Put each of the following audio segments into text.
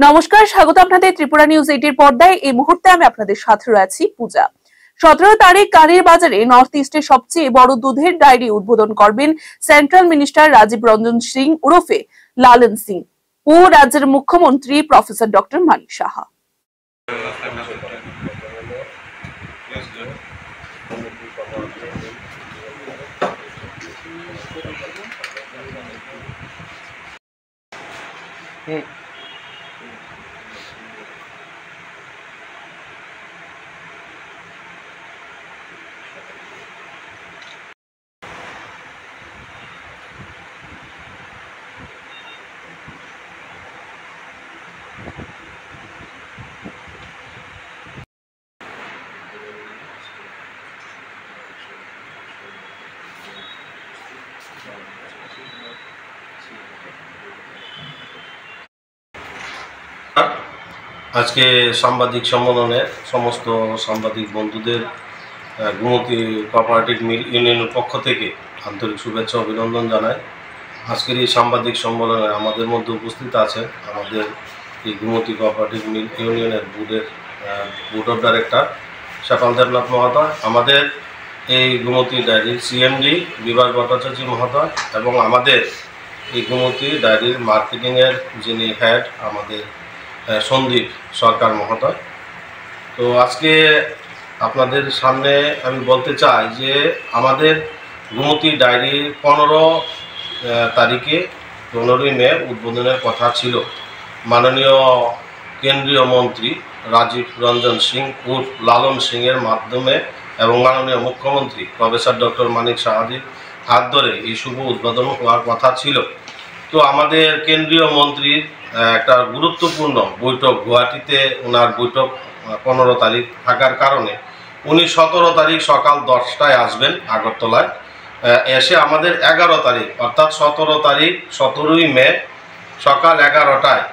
নমস্কার, স্বাগত আপনাদের ত্রিপুরা নিউজ 8 পর্দায়। এই মুহূর্তে আমি আপনাদের সাথে রয়েছি পূজা। 17 তারিখ কালীর বাজারে নর্থ ইস্টের সবচেয়ে বড় দুধের ডায়েরি উদ্বোধন করবেন সেন্ট্রাল মিনিস্টার রাজীব রঞ্জন সিং ওরফে লালন সিং ও রাজ্যের মুখ্যমন্ত্রী প্রফেসর ডক্টর মানিক সাহা। আজকে সাংবাদিক সম্মেলনে সমস্ত সাংবাদিক বন্ধুদের গুমতি কোঅপারেটিভ মিল ইউনিয়নের পক্ষ থেকে আন্তরিক শুভেচ্ছা অভিনন্দন জানাই। আজকের এই সাংবাদিক সম্মেলনে আমাদের মধ্যে উপস্থিত আছেন আমাদের এই গুমতি কোঅপারেটিভ মিল ইউনিয়নের বোর্ড অফ ডাইরেক্টর শেফাল দেবনাথ মহোদয়, আমাদের এই গুমতি ডায়েরির সিএমডি বিভাগ ভট্টাচার্য মহোদয় এবং আমাদের এই গুমতি ডায়েরির মার্কেটিংয়ের যিনি হেড আমাদের সন্দীপ সরকার মহোদয়। তো আজকে আপনাদের সামনে আমি বলতে চাই যে আমাদের গুমতি ডায়েরির 15ই মে উদ্বোধনের কথা ছিল। মাননীয় কেন্দ্রীয় মন্ত্রী রাজীব রঞ্জন সিং উর্ফ লালন সিংয়ের মাধ্যমে এবং মাননীয় মুখ্যমন্ত্রী প্রফেসর ডক্টর মানিক সাহাদির হাত ধরে এই শুভ উদ্বোধন হওয়ার কথা ছিল। তো আমাদের কেন্দ্রীয় মন্ত্রীর একটা গুরুত্বপূর্ণ বৈঠক গুয়াহাটিতে, ওনার বৈঠক 15 তারিখ থাকার কারণে উনি 17 তারিখ সকাল 10টায় আসবেন আগরতলায়। এসে আমাদের 11 তারিখ অর্থাৎ 17ই মে সকাল 11টায়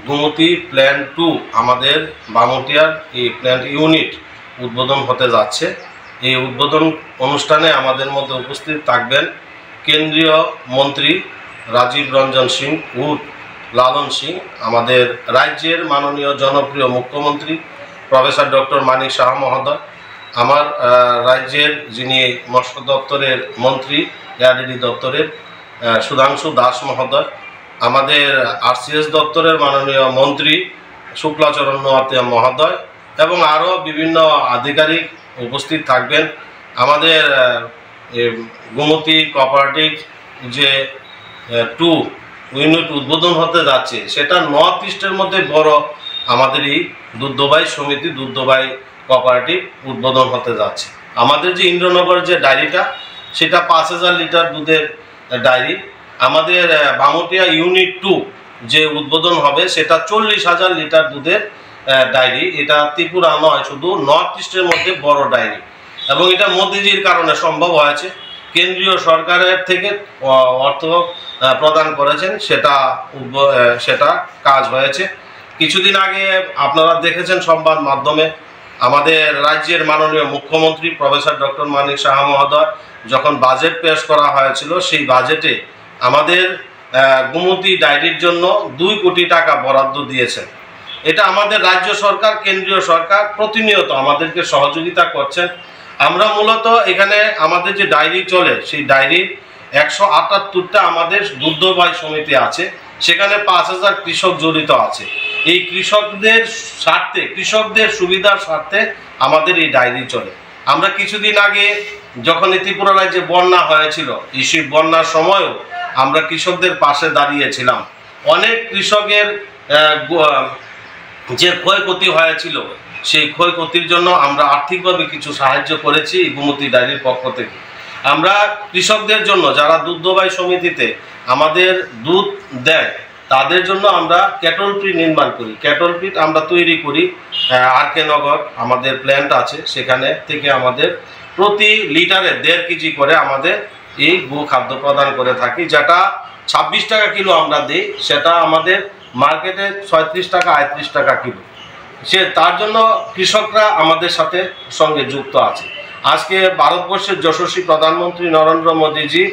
গুমতি প্ল্যান 2 আমাদের বামুটিয়ার এই প্ল্যান্ট ইউনিট উদ্বোধন হতে যাচ্ছে। এই উদ্বোধন অনুষ্ঠানে আমাদের মধ্যে উপস্থিত থাকবেন কেন্দ্রীয় মন্ত্রী রাজীব রঞ্জন সিং উর্ফ লালন সিং, আমাদের রাজ্যের মাননীয় জনপ্রিয় মুখ্যমন্ত্রী প্রফেসর ডক্টর মানিক সাহা মহোদয়, আমার রাজ্যের যিনি মৎস্য দপ্তরের মন্ত্রী এআরডি দপ্তরের সুধাংশু দাস মহোদয়, আমাদের আরসিএস দপ্তরের মাননীয় মন্ত্রী শুক্লাচরণ নোয়াতিয়া মহোদয় এবং আরও বিভিন্ন আধিকারিক উপস্থিত থাকবেন। আমাদের গুমতি কোঅপারেটিভ যে 2 ইউনিট উদ্বোধন হতে যাচ্ছে সেটা নর্থ ইস্টের মধ্যে বড় আমাদের এই দুগ্ধবাহী সমিতি দুগ্ধবাহী কোঅপারেটিভ উদ্বোধন হতে যাচ্ছে। আমাদের যে ইন্দ্রনগর যে ডায়েরিটা সেটা 5000 লিটার দুধের ডায়েরি। আমাদের বামুটিয়া ইউনিট 2 যে উদ্বোধন হবে সেটা 40,000 লিটার দুধের ডায়েরি। এটা ত্রিপুরা নয়, শুধু নর্থ ইস্টের মধ্যে বড় ডায়েরি এবং এটা মোদিজির কারণে সম্ভব হয়েছে। কেন্দ্রীয় সরকারের থেকে অর্থ প্রদান করেছেন, সেটা কাজ হয়েছে। কিছুদিন আগে আপনারা দেখেছেন সংবাদ মাধ্যমে আমাদের রাজ্যের মাননীয় মুখ্যমন্ত্রী প্রফেসর ডক্টর মানিক সাহা মহোদয় যখন বাজেট পেশ করা হয়েছিল, সেই বাজেটে আমাদের গুমতি ডায়েরির জন্য 2 কোটি টাকা বরাদ্দ দিয়েছেন। এটা আমাদের রাজ্য সরকার, কেন্দ্রীয় সরকার প্রতিনিয়ত আমাদেরকে সহযোগিতা করছেন। আমরা মূলত এখানে আমাদের যে ডায়েরি চলে সেই ডায়েরির 178টা আমাদের দুগ্ধবাহী সমিতি আছে, সেখানে 5000 কৃষক জড়িত আছে। এই কৃষকদের স্বার্থে, কৃষকদের সুবিধার স্বার্থে আমাদের এই ডায়েরি চলে। আমরা কিছুদিন আগে যখন ত্রিপুরা রাজ্যে বন্যা হয়েছিল, এই বন্যার সময়ও আমরা কৃষকদের পাশে দাঁড়িয়েছিলাম। অনেক কৃষকের যে ক্ষয়ক্ষতি হয়েছিল সেই ক্ষয়ক্ষতির জন্য আমরা আর্থিকভাবে কিছু সাহায্য করেছি এই গুমতি ডায়েরির পক্ষ থেকে। আমরা কৃষকদের জন্য যারা দুগ্ধবাহী সমিতিতে আমাদের দুধ দেয় তাদের জন্য আমরা ক্যাটল পিট নির্মাণ করি। ক্যাটল পিট আমরা তৈরি করি আরকে নগর আমাদের প্ল্যান্ট আছে, সেখানে থেকে আমাদের প্রতি লিটারে 1.5 কেজি করে আমাদের এই গো খাদ্য প্রদান করে থাকি, যেটা 26 টাকা কিলো আমরা দিই, সেটা আমাদের মার্কেটে 36 টাকা 38 টাকা কিলো। তার জন্য কৃষকরা আমাদের সঙ্গে যুক্ত আছে। আজকে ভারতবর্ষের যশস্বী প্রধানমন্ত্রী নরেন্দ্র মোদীজি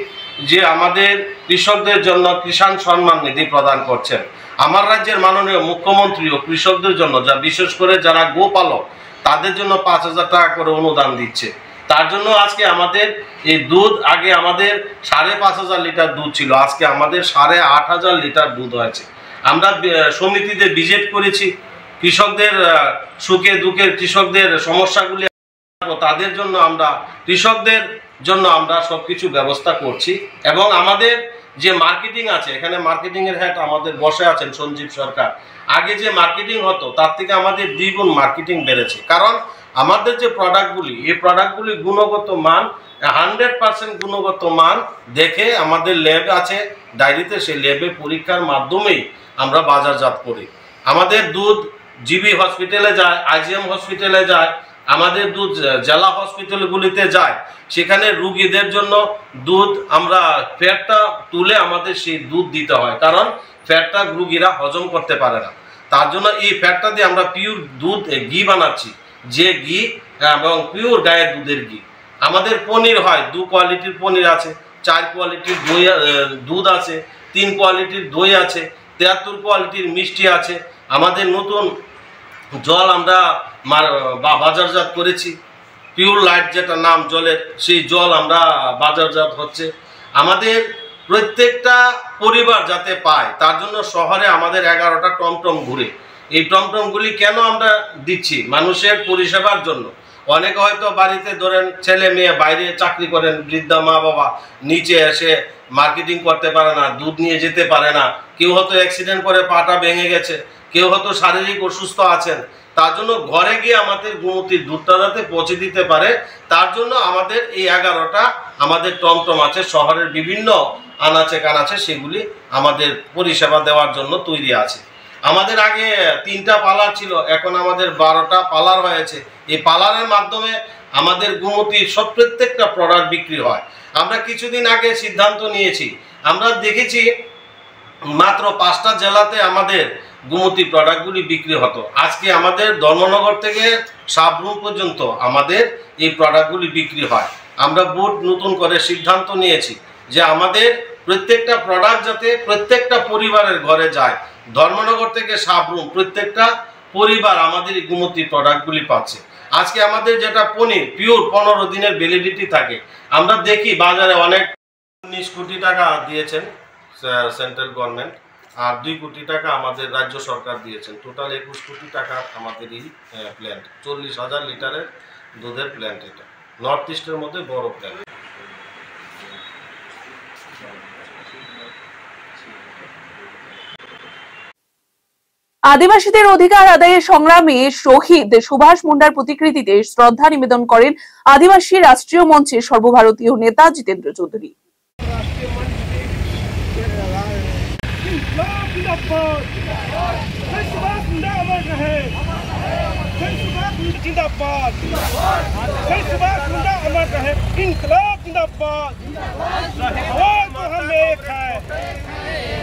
যে আমাদের কৃষকদের জন্য কিষাণ সম্মান নিধি প্রদান করছেন, আমার রাজ্যের মাননীয় মুখ্যমন্ত্রী ও কৃষকদের জন্য, যা বিশেষ করে যারা গোপালক তাদের জন্য 5,000 টাকা করে অনুদান দিচ্ছে। তার জন্য আজকে আমাদের এই দুধ, আগে আমাদের 5,500 লিটার দুধ ছিল, আজকে আমাদের 8,500 লিটার দুধ হয়েছে। আমরা সমিতিতে ভিজিট করেছি, কৃষকদের সুখে দুঃখে, কৃষকদের সমস্যাগুলি তাদের জন্য আমরা, কৃষকদের জন্য আমরা সবকিছু ব্যবস্থা করছি। এবং আমাদের যে মার্কেটিং আছে, এখানে মার্কেটিং এর হেড আমাদের বসে আছেন সঞ্জীব সরকার। আগে যে মার্কেটিং হতো তার থেকে আমাদের 2 গুণ মার্কেটিং বেড়েছে, কারণ আমাদের যে প্রোডাক্টগুলি, এই প্রোডাক্টগুলি গুণগত মান 100% গুণগত মান দেখে আমাদের ল্যাব আছে ডায়েরিতে, সেই ল্যাবে পরীক্ষার মাধ্যমেই আমরা বাজারজাত করি। আমাদের দুধ জিবি হসপিটালে যায়, আইজিএম হসপিটালে যায়, আমাদের দুধ জেলা হসপিটালগুলিতে যায়, সেখানে রুগীদের জন্য দুধ আমরা ফ্যাটটা তুলে আমাদের সেই দুধ দিতে হয়, কারণ ফ্যাটটা রুগীরা হজম করতে পারে না। তার জন্য এই ফ্যাটটা দিয়ে আমরা পিওর দুধ ঘি বানাচ্ছি, যে ঘি এবং পিওর গায়ের দুধের ঘি। আমাদের পনির হয়, 2 কোয়ালিটির পনির আছে, 4 কোয়ালিটির দুধ আছে, 3 কোয়ালিটির দই আছে, 73 কোয়ালিটির মিষ্টি আছে। আমাদের নতুন জল আমরা বাজারজাত করেছি, পিওর লাইট যেটা নাম জলের, সেই জল আমরা বাজারজাত হচ্ছে। আমাদের প্রত্যেকটা পরিবার যাতে পায় তার জন্য শহরে আমাদের 11টা টমটম ঘুরে। এই টমটমগুলি কেন আমরা দিচ্ছি? মানুষের পরিষেবার জন্য। অনেকে হয়তো বাড়িতে ধরেন ছেলে মেয়ে বাইরে চাকরি করেন, বৃদ্ধা মা বাবা নিচে এসে মার্কেটিং করতে পারে না, দুধ নিয়ে যেতে পারে না, কেউ হয়তো অ্যাক্সিডেন্ট করে পাটা ভেঙে গেছে, কেউ হয়তো শারীরিক অসুস্থ আছেন, তার জন্য ঘরে গিয়ে আমাদের গোমতীর দুধটা যাতে পৌঁছে দিতে পারে, তার জন্য আমাদের এই 11টা আমাদের টমটম আছে, শহরের বিভিন্ন আনাচে কানাচে সেগুলি আমাদের পরিষেবা দেওয়ার জন্য তৈরি আছে। আমাদের আগে 3টা পার্লার ছিল, এখন আমাদের 12টা পার্লার হয়েছে। এই পার্লারের মাধ্যমে আমাদের গোমতীর প্রত্যেকটা প্রোডাক্ট বিক্রি হয়। আমরা কিছুদিন আগে সিদ্ধান্ত নিয়েছি, আমরা দেখেছি মাত্র 5টা জেলাতে আমাদের গোমতী প্রোডাক্টগুলি বিক্রি হতো, আজকে আমাদের ধর্মনগর থেকে সাবরুম পর্যন্ত আমাদের এই প্রোডাক্টগুলি বিক্রি হয়। আমরা বোর্ড নতুন করে সিদ্ধান্ত নিয়েছি যে আমাদের প্রত্যেকটা প্রোডাক্ট যাতে প্রত্যেকটা পরিবারের ঘরে যায়। ধর্মনগর থেকে সাবরুম প্রত্যেকটা পরিবার আমাদের এই গোমতী প্রোডাক্টগুলি পাচ্ছে। আজকে আমাদের যেটা পনির পিওর 15 দিনের ভ্যালিডিটি থাকে, আমরা দেখি বাজারে অনেক 19 কোটি টাকা দিয়েছেন সেন্ট্রাল গভর্নমেন্ট, আর 2 কোটি টাকা আমাদের রাজ্য সরকার দিয়েছেন, টোটাল 21 কোটি টাকা আমাদের এই প্ল্যান্ট। 40,000 লিটারের দুধের প্ল্যান্ট, এটা নর্থ ইস্টের মধ্যে বড় প্ল্যান্ট। আদিবাসীদের অধিকার আদায়ের সংগ্রামে শহীদ সুভাষ মুন্ডার প্রতিকৃতিতে শ্রদ্ধা নিবেদন করেন আদিবাসী রাষ্ট্রীয় মঞ্চের সর্বভারতীয় নেতা জিতেন্দ্র চৌধুরী।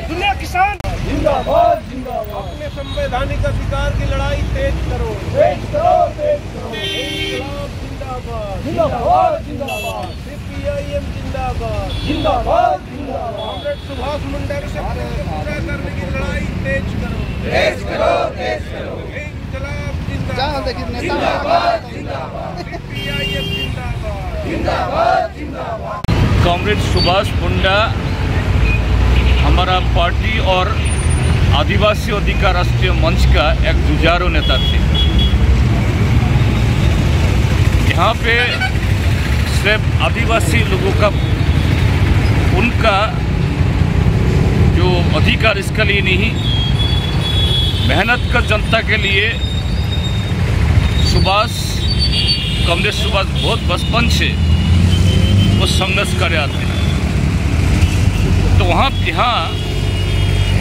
दुनिया किसान जिंदाबाद जिंदाबाद। अपने संवैधानिक अधिकार की लड़ाई तेज करो, तेज करो, तेज करो। जिंदाबाद जिंदाबाद जिंदाबाद। सीपीआईएम जिंदाबाद जिंदाबाद जिंदाबाद। कॉमरेड सुभाष मुंडा के सपने को पूरा करने की लड़ाई तेज करो, तेज करो, तेज करो। इंकलाब जिंदाबाद जिंदाबाद जिंदाबाद। सीपीआईएम जिंदाबाद जिंदाबाद जिंदाबाद। कॉमरेड सुभाष मुंडा हमारा पार्टी और आदिवासी अधिकार राष्ट्रीय मंच का एक जुझारू नेता थे। यहाँ पे सिर्फ आदिवासी लोगों का उनका जो अधिकार इसके लिए नहीं, मेहनत कर जनता के लिए कॉमरेड सुभाष बहुत बचपन से वो संघर्ष कर रहे थे। तो वहाँ यहाँ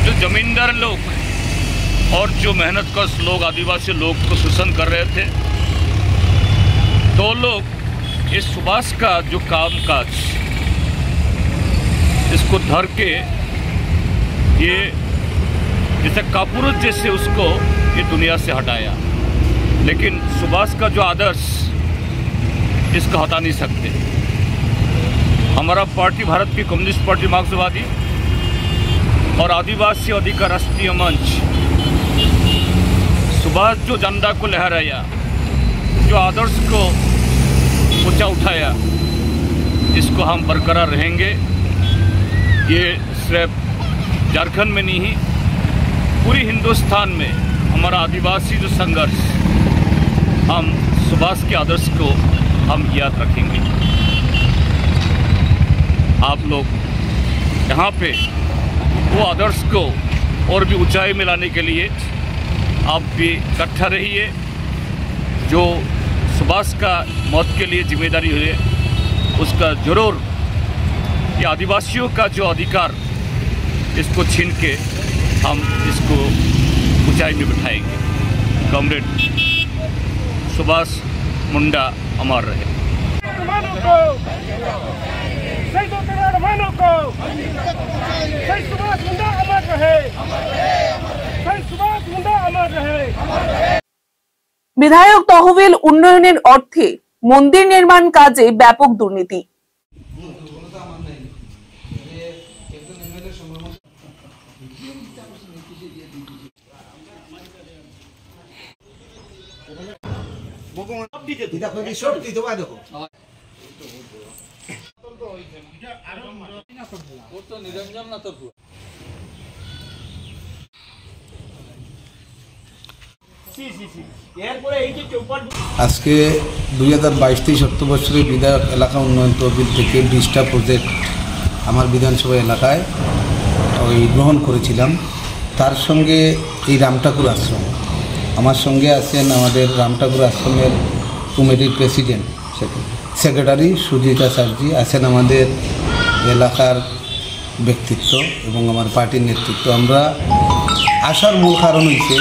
जो जमींदार लोग और जो मेहनत कश लोग आदिवासी लोग को शोषण कर रहे थे, तो लोग इस सुभाष का जो कामकाज इसको धर के ये जैसे कापुरुष जैसे उसको ये दुनिया से हटाया। लेकिन सुभाष का जो आदर्श इसको हटा नहीं सकते। हमारा पार्टी भारत की कम्युनिस्ट पार्टी मार्क्सवादी और आदिवासी अधिकार राष्ट्रीय मंच सुभाष जो झंडा को लहराया, जो आदर्श को ऊंचा उठाया, इसको हम बरकरार रहेंगे। ये सिर्फ झारखंड में नहीं, पूरी हिंदुस्तान में हमारा आदिवासी जो संघर्ष, हम सुभाष के आदर्श को हम याद रखेंगे। आप लोग यहाँ पे वो आदर्श को और भी ऊंचाई में लाने के लिए आप भी इकट्ठा रहिए। जो सुभाष का मौत के लिए जिम्मेदारी है, उसका जरूर ये आदिवासियों का जो अधिकार, इसको छीन के हम इसको ऊंचाई में बिठाएंगे। कॉमरेड सुभाष मुंडा अमर रहे। বিধায়ক তহবিল উন্নয়নের অর্থে মন্দির নির্মাণ কাজে ব্যাপক দুর্নীতি। আজকে 2022-23 অর্থবছরের বিধায়ক এলাকা উন্নয়ন তহবিল থেকে 20টা প্রজেক্ট আমার বিধানসভা এলাকায় গ্রহণ করেছিলাম। তার সঙ্গে এই রামঠাকুর আশ্রম, আমার সঙ্গে আছেন আমাদের রামঠাকুর আশ্রমের কমিটির প্রেসিডেন্ট সেক্রেটারি সুজিতা স্যারজি, আছেন আমাদের এলাকার ব্যক্তিত্ব এবং আমার পার্টির নেতৃত্ব। আমরা আসার মূল কারণ হয়েছে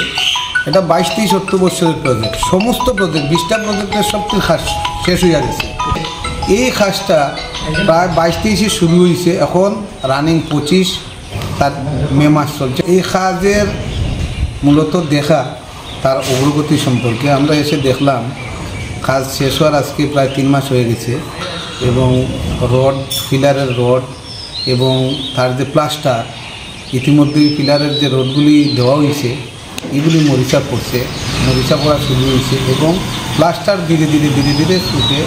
এটা 22-23 অর্থবছরের প্রজেক্ট, সমস্ত প্রজেক্ট 20টা প্রজেক্টের সবচেয়ে খাস শেষ হয়ে গেছে। এই কাজটা প্রায় 22-23 শুরু হয়েছে, এখন রানিং 25, তার মে মাস চলছে। এই কাজের মূলত দেখা তার অগ্রগতি সম্পর্কে আমরা এসে দেখলাম কাজ শেষ হওয়ার আজকে প্রায় 3 মাস হয়ে গেছে এবং রড, পিলারের রড এবং তার যে প্লাস্টার, ইতিমধ্যেই পিলারের যে রডগুলি দেওয়া হয়েছে এগুলি মরিচা পড়ছে, মরিচা পড়া শুরু হয়েছে এবং প্লাস্টার ধীরে ধীরে ধীরে ধীরে শুকে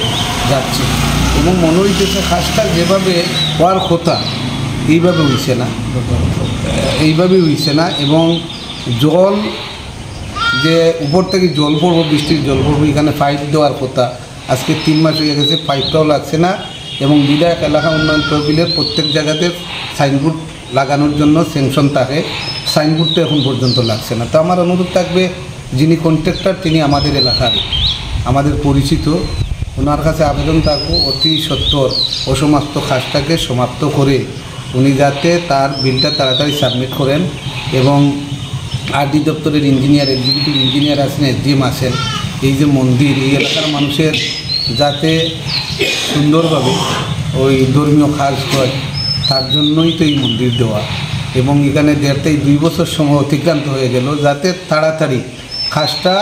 যাচ্ছে এবং মনে হইতেছে কাজটা যেভাবে হওয়ার কথা এইভাবে হইছে না এবং জল যে উপর থেকে জল পড়বো, বৃষ্টির জল পড়বো, এখানে পাইপ দেওয়ার কথা, আজকে 3 মাস হয়ে গেছে, পাইপটাও লাগছে না এবং বিধায়ক এলাকা উন্নয়ন তহবিলের প্রত্যেক জায়গাতে সাইনবোর্ড লাগানোর জন্য স্যাংশন থাকে, সাইনবোর্ডটা এখন পর্যন্ত লাগছে না। তো আমার অনুরোধ থাকবে, যিনি কন্ট্রাক্টর তিনি আমাদের এলাকার, আমাদের পরিচিত, ওনার কাছে আবেদন থাকবো অতি সত্বর ও সমস্ত কাজটাকে সমাপ্ত করে উনি যাতে তার বিলটা তাড়াতাড়ি সাবমিট করেন এবং আরডি দপ্তরের ইঞ্জিনিয়ার, এক্সিকিউটিভ ইঞ্জিনিয়ার আছেন, এসডিএম আছেন, এই যে মন্দির এই এলাকার মানুষের যাতে সুন্দরভাবে ওই ধর্মীয় কাজ হয় তার জন্যই তো এই মন্দির দেওয়া এবং এখানে 1.5-2 বছর সময় অতিক্রান্ত হয়ে গেল, যাতে তাড়াতাড়ি কাজটা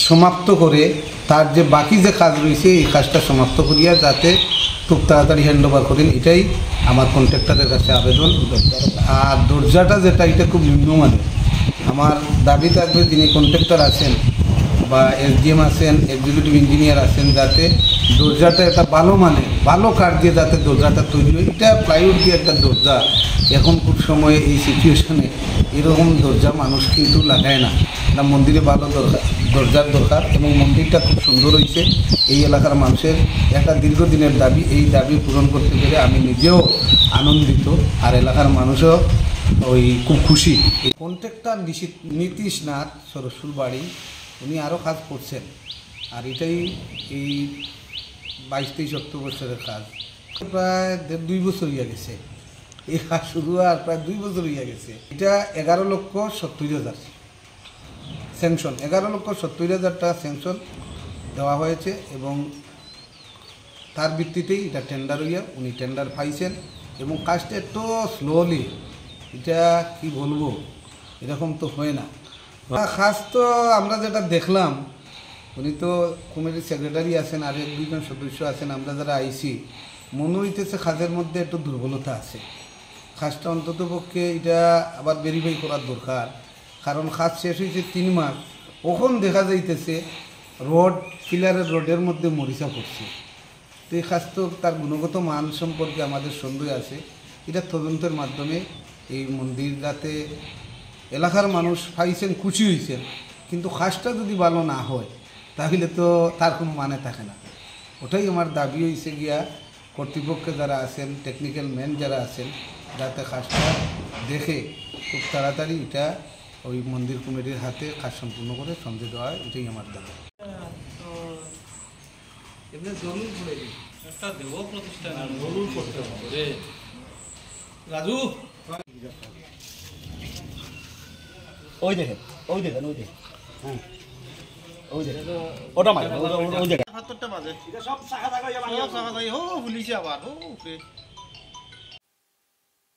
সমাপ্ত করে তার যে বাকি যে কাজ রয়েছে এই কাজটা সমাপ্ত করিয়া যাতে খুব তাড়াতাড়ি হ্যান্ড ওভার করেন, এটাই আমার কন্ট্রাক্টরের কাছে আবেদন। আর দরজাটা যেটা এটা খুব নিম্নমানের, আমার দাবি থাকবে যিনি কন্ট্রাক্টর আছেন বা এসডিএম আছেন, এক্সিকিউটিভ ইঞ্জিনিয়ার আছেন, যাতে দরজাটা একটা ভালো মানে ভালো কাঠ দিয়ে যাতে দরজাটা তৈরি হয়। এটা প্লাইউড দিয়ে একটা দরজা, এখন খুব সময়ে এই সিচুয়েশনে এরকম দরজা মানুষ কিন্তু লাগায় না, এটা মন্দিরে ভালো দরজার দরকার এবং মন্দিরটা খুব সুন্দর হয়েছে। এই এলাকার মানুষের একটা দীর্ঘদিনের দাবি, এই দাবি পূরণ করতে পেরে আমি নিজেও আনন্দিত আর এলাকার মানুষও খুব খুশি। এই কন্ট্রাক্টর নীতিশ নাথ সরস্বর বাড়ি, উনি আরও কাজ করছেন আর এটাই এই 22-23 অক্টোবরের কাজ, প্রায় 1.5-2 বছর হয়ে গেছে এই কাজ শুরু আর প্রায় 2 বছর হয়ে গেছে। এটা 11,70,000 স্যাংশন, 11,70,000 টাকা স্যাংশন দেওয়া হয়েছে এবং তার ভিত্তিতেই এটা টেন্ডার হইয়া উনি টেন্ডার পাইছেন এবং কাজটা এত স্লোলি, এটা কি বলবো, এরকম তো হয় না। খাস তো আমরা যেটা দেখলাম, উনি তো কমিটির সেক্রেটারি আছেন আর 1-2 জন সদস্য আছেন, আমরা যারা আইসি মনে হইতেছে কাজের মধ্যে একটু দুর্বলতা আছে। খাসটা অন্তত পক্ষে এটা আবার ভেরিফাই করার দরকার, কারণ খাস শেষ হয়েছে 3 মাস, কখন দেখা যাইতেছে রড পিলারের রডের মধ্যে মরিচা পড়ছে। তো এই খাস তো তার গুণগত মান সম্পর্কে আমাদের সন্দেহ আছে। এটা তদন্তের মাধ্যমে এই মন্দির যাতে এলাকার মানুষ পাইছেন, খুশি হয়েছেন, কিন্তু খাসটা যদি ভালো না হয় তাহলে তো তার কোনো মানে থাকে না। ওটাই আমার দাবি হয়েছে গিয়া কর্তৃপক্ষ যারা আছেন, টেকনিক্যাল ম্যান যারা আছেন, যাতে খাসটা দেখে খুব তাড়াতাড়ি এটা ওই মন্দির কমিটির হাতে কাজ সম্পূর্ণ করে সন্ধে দেওয়া হয়, এটাই আমার দাবি। রাজু ওই দেখেন ওই দেখেন ওই দেখেন, হ্যাঁ ওই দেখেন ওটা মাঝে ওই দেখেন ৭৭টা বাজে সব শাখা পুলিশে আবার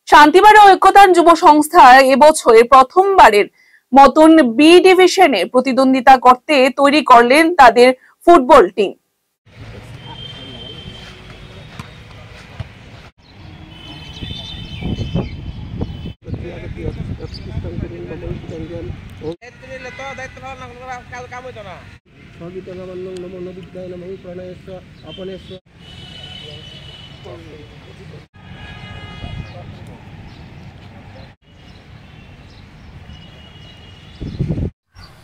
শান্তিবাড়ি ঐক্যতান যুব সংস্থা এবছরে প্রথমবারের মতন বি ডিভিশনে প্রতিদ্বন্দ্বিতা করতে তৈরি করলেন তাদের ফুটবল টিম।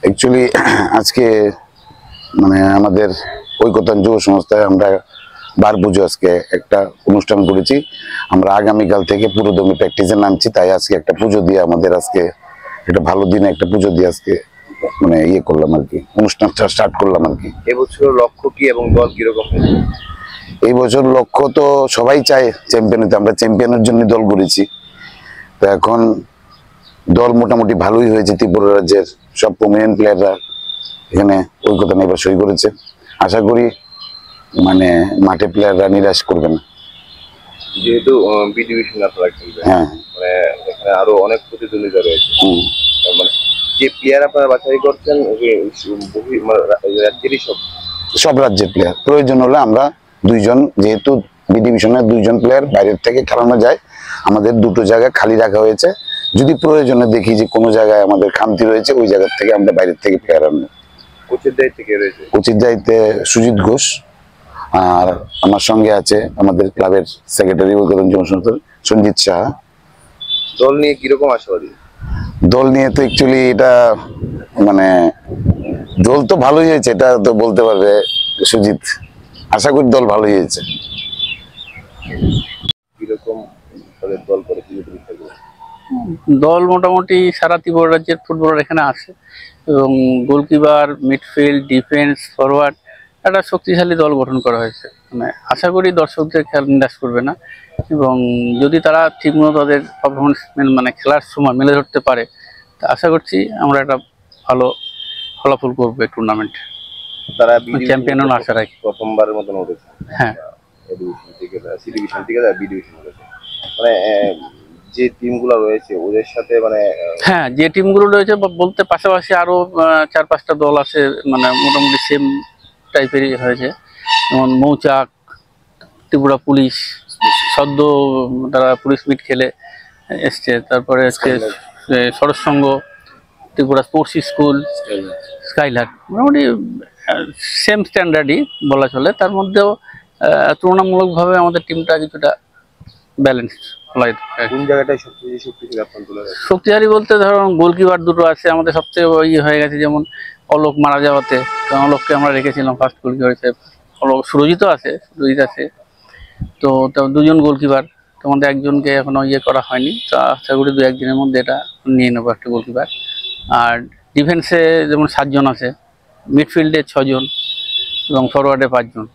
অ্যাকচুয়ালি আজকে মানে আমাদের ঐক্যতান যুব সংস্থায় আমরা বার পুজো আজকে একটা অনুষ্ঠান করেছি। আমরা আগামীকাল থেকে পুরোদমে প্র্যাকটিসে নামছি, তাই আজকে একটা পুজো দিয়ে আমাদের আজকে একটা ভালো দিনে একটা পুজো দিয়ে আজকে মানে ইয়ে করলাম আর কি, অনুষ্ঠানটা স্টার্ট করলাম আর কি। এবছর লক্ষ্য কি এবং দল কিরকম? এই বছর লক্ষ্য তো সবাই চায় চ্যাম্পিয়ন হতে, আমরা চ্যাম্পিয়নের জন্য দল করেছি। তো এখন দল মোটামুটি ভালোই হয়েছে, ত্রিপুরা রাজ্যের সব প্রমিনেন্ট প্লেয়াররা এখানে ঐক্যতান এবার সই করেছে। আশা করি মানে মাঠে প্লেয়াররা নিরাশ করবে না, যেহেতু বি ডিভিশন আপনারা খেলবেন। হ্যাঁ, মানে এখানে আরো অনেক প্রতিদ্বন্দ্বিতা রয়েছে। মানে যে প্লেয়ার আপনারা বাছাই করছেন রাজ্যেরই সব রাজ্যের প্লেয়ার। প্রয়োজন হলে আমরা 2 জন, যেহেতু বি ডিভিশনের 2 জন প্লেয়ার বাইরের থেকে খেলানো যায়, আমাদের 2টো জায়গা খালি রাখা হয়েছে। যদি প্রয়োজনে দেখি যে কোনো জায়গায় আমাদের খামতি রয়েছে, ওই জায়গা থেকে আমরা বাইরের থেকে প্লেয়ার আনবো। কোচের দায়িত্বে কে রয়েছে? কোচের দায়িত্বে সুজিত ঘোষ, আর আমার সঙ্গে আছে আমাদের ক্লাবের সেক্রেটারি ঐক্যতান যুব সংস্থা সঞ্জিত সাহা। দল নিয়ে কিরকম আশাবাদী? দল নিয়ে তো অ্যাকচুয়ালি এটা মানে দল তো ভালোই হয়েছে, এটা তো বলতে পারবে সুজিত। আশা করি দল ভালোই হয়েছে। কিরকম দল করে দল মোটামুটি সারা ত্রিপুরা রাজ্যের ফুটবলার এখানে আছে, এবং গোলকিপার, মিডফিল্ড, ডিফেন্স, ফরওয়ার্ড একটা শক্তিশালী দল গঠন করা হয়েছে। মানে আশা করি দর্শকদের খেলা নিরাশ করবে না, এবং যদি তারা ঠিকমতো তাদের পারফরমেন্স মানে খেলার সময় মেলে ধরতে পারে, তা আশা করছি আমরা একটা ভালো ফলাফল করবো এই টুর্নামেন্টে। তারা চ্যাম্পিয়ন আশা রাখি। প্রথমবারের মতন উঠেছে। হ্যাঁ, সি ডিভিশন থেকে বি ডিভিশন উঠেছে। মানে যে টিমগুলো রয়েছে ওদের সাথে মানে হ্যাঁ, যে টিমগুলো রয়েছে বলতে পাশাপাশি আরো 4-5টা দল আছে, মানে মোটামুটি সেম টাইপেরই হয়েছে। যেমন মৌচাক, ত্রিপুরা পুলিশ সদ্য তারা পুলিশ মিট খেলে এসছে, তারপরে হচ্ছে সরস সংঘ, ত্রিপুরা স্পোর্টস স্কুল, স্কাইলাইট, মোটামুটি সেম স্ট্যান্ডার্ডই বলা চলে। তার মধ্যেও তুলনামূলকভাবে আমাদের টিমটা কিছুটা ব্যালেন্স। কোন জায়গাটায় সবচেয়ে শক্তিশালী আপনার দলের? শক্তিশালী বলতে ধরুন গোলকিপার 2টো আছে আমাদের, সবচেয়ে ইয়ে হয়ে গেছে। যেমন অলোক মারা যাওয়াতে অলোককে আমরা রেখেছিলাম ফার্স্ট গোলকিপার হিসেবে। অলোক, সুরজিৎ আছে, তো 2 জন গোলকিপার, তোমাদের একজনকে এখনো ইয়ে করা হয়নি। তো আশা করি 2-1 দিনের মধ্যে এটা নিয়ে নেবো একটা গোলকিপার। আর ডিফেন্সে যেমন 7 জন আছে, মিডফিল্ডে 6 জন এবং ফরওয়ার্ডে 5 জন,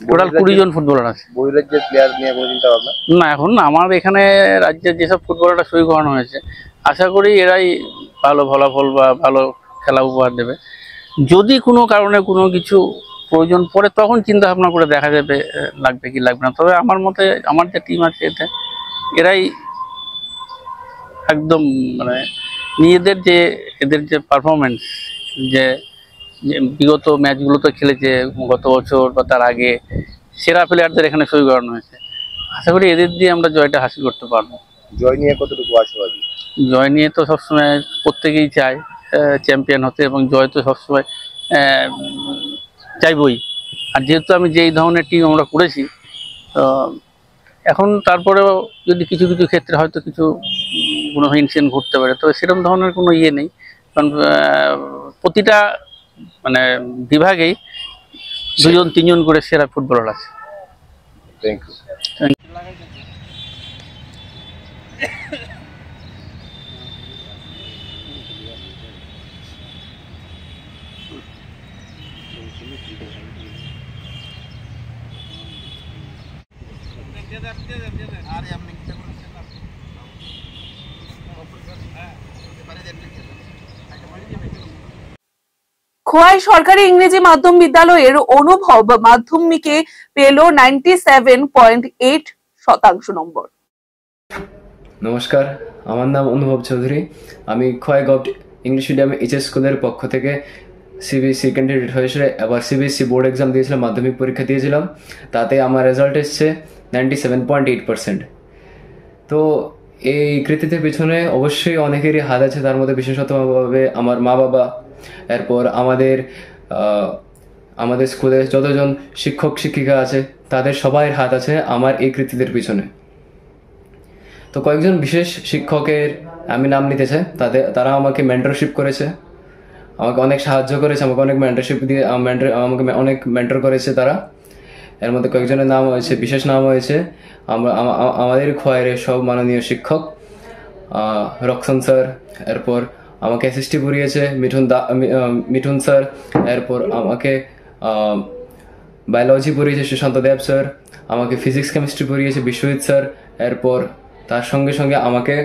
টোটাল 20 জন ফুটবলার আছে। বহিরাজ্যের প্লেয়ার নিয়ে কোনো চিন্তা ভাবনা? না, এখন না। আমার এখানে রাজ্যের যেসব ফুটবলাররা সই করানো হয়েছে, আশা করি এরাই ভালো ফলাফল বা ভালো খেলা উপহার দেবে। যদি কোনো কারণে কোনো কিছু প্রয়োজন পড়ে তখন চিন্তা ভাবনা করে দেখা যাবে লাগবে কি লাগবে না। তবে আমার মতে আমার যে টিম আছে এতে এরাই একদম মানে নিজেদের যে এদের যে পারফরমেন্স, যে বিগত ম্যাচগুলোতে খেলেছে গত বছর বা তার আগে, সেরা প্লেয়ারদের এখানে সই করানো হয়েছে। আশা করি এদের দিয়ে আমরা জয়টা হাসিল করতে পারবো। জয় নিয়ে কতটুকু আশাবাদী? জয় নিয়ে তো সবসময় প্রত্যেকেই চায় চ্যাম্পিয়ন হতে, এবং জয় তো সবসময় চাইবই। আর যেহেতু আমি যেই ধরনের টিম আমরা করেছি, এখন তারপরেও যদি কিছু কিছু ক্ষেত্রে হয়তো কিছু কোনো ইনসিডেন্ট ঘটতে পারে, তবে সেরকম ধরনের কোনো ইয়ে নেই, কারণ প্রতিটা মানে বিভাগেই 2-3 করে সেরা ফুটবলার আছে। Thank you. খোয়াই সরকারি ইংরেজি মাধ্যম বিদ্যালয়ের অনুভব মাধ্যমিকে পেল 97.8% নম্বর। নমস্কার, আমার নাম অনুভব চৌধুরী। আমি Khowai government English medium HS স্কুলের পক্ষ থেকে সিবিএসসি ক্যান্ডিডেট হয়েছে। এবার সিবিএসসি বোর্ড এক্সাম দিয়েছিলাম, মাধ্যমিক পরীক্ষা দিয়েছিলাম, তাতে আমার রেজাল্ট এসছে 97.8%। তো এই কৃতিত্বের পিছনে অবশ্যই অনেকেরই হাত আছে, তার মধ্যে বিশেষতভাবে আমার মা বাবা, এরপর আমাদের স্কুলে যতজন শিক্ষক শিক্ষিকা আছে তাদের সবাই হাত আছে আমার এই কৃতিত্বের পিছনে। তো কয়েকজন বিশেষ শিক্ষকের আমি নাম নিতে চাই, তারা আমাকে মেন্টরশিপ করেছে, আমাকে অনেক সাহায্য করেছে, আমাকে অনেক মেন্টরশিপ দিয়ে আমাকে অনেক মেন্টর করেছে তারা। এর মধ্যে কয়েকজনের নাম হয়েছে, বিশেষ নাম হয়েছে আমাদের খোয়াইয়ের সব মাননীয় শিক্ষক রক্ষণ স্যার, এরপর আমাকে অ্যাসিস্টি পড়িয়েছে মিঠুন স্যার, এরপর আমাকে বায়োলজি পড়িয়েছে সুশান্ত দেব স্যার, আমাকে ফিজিক্স কেমিস্ট্রি পড়িয়েছে বিশ্বজিৎ স্যার, এরপর তার সঙ্গে সঙ্গে আমাকে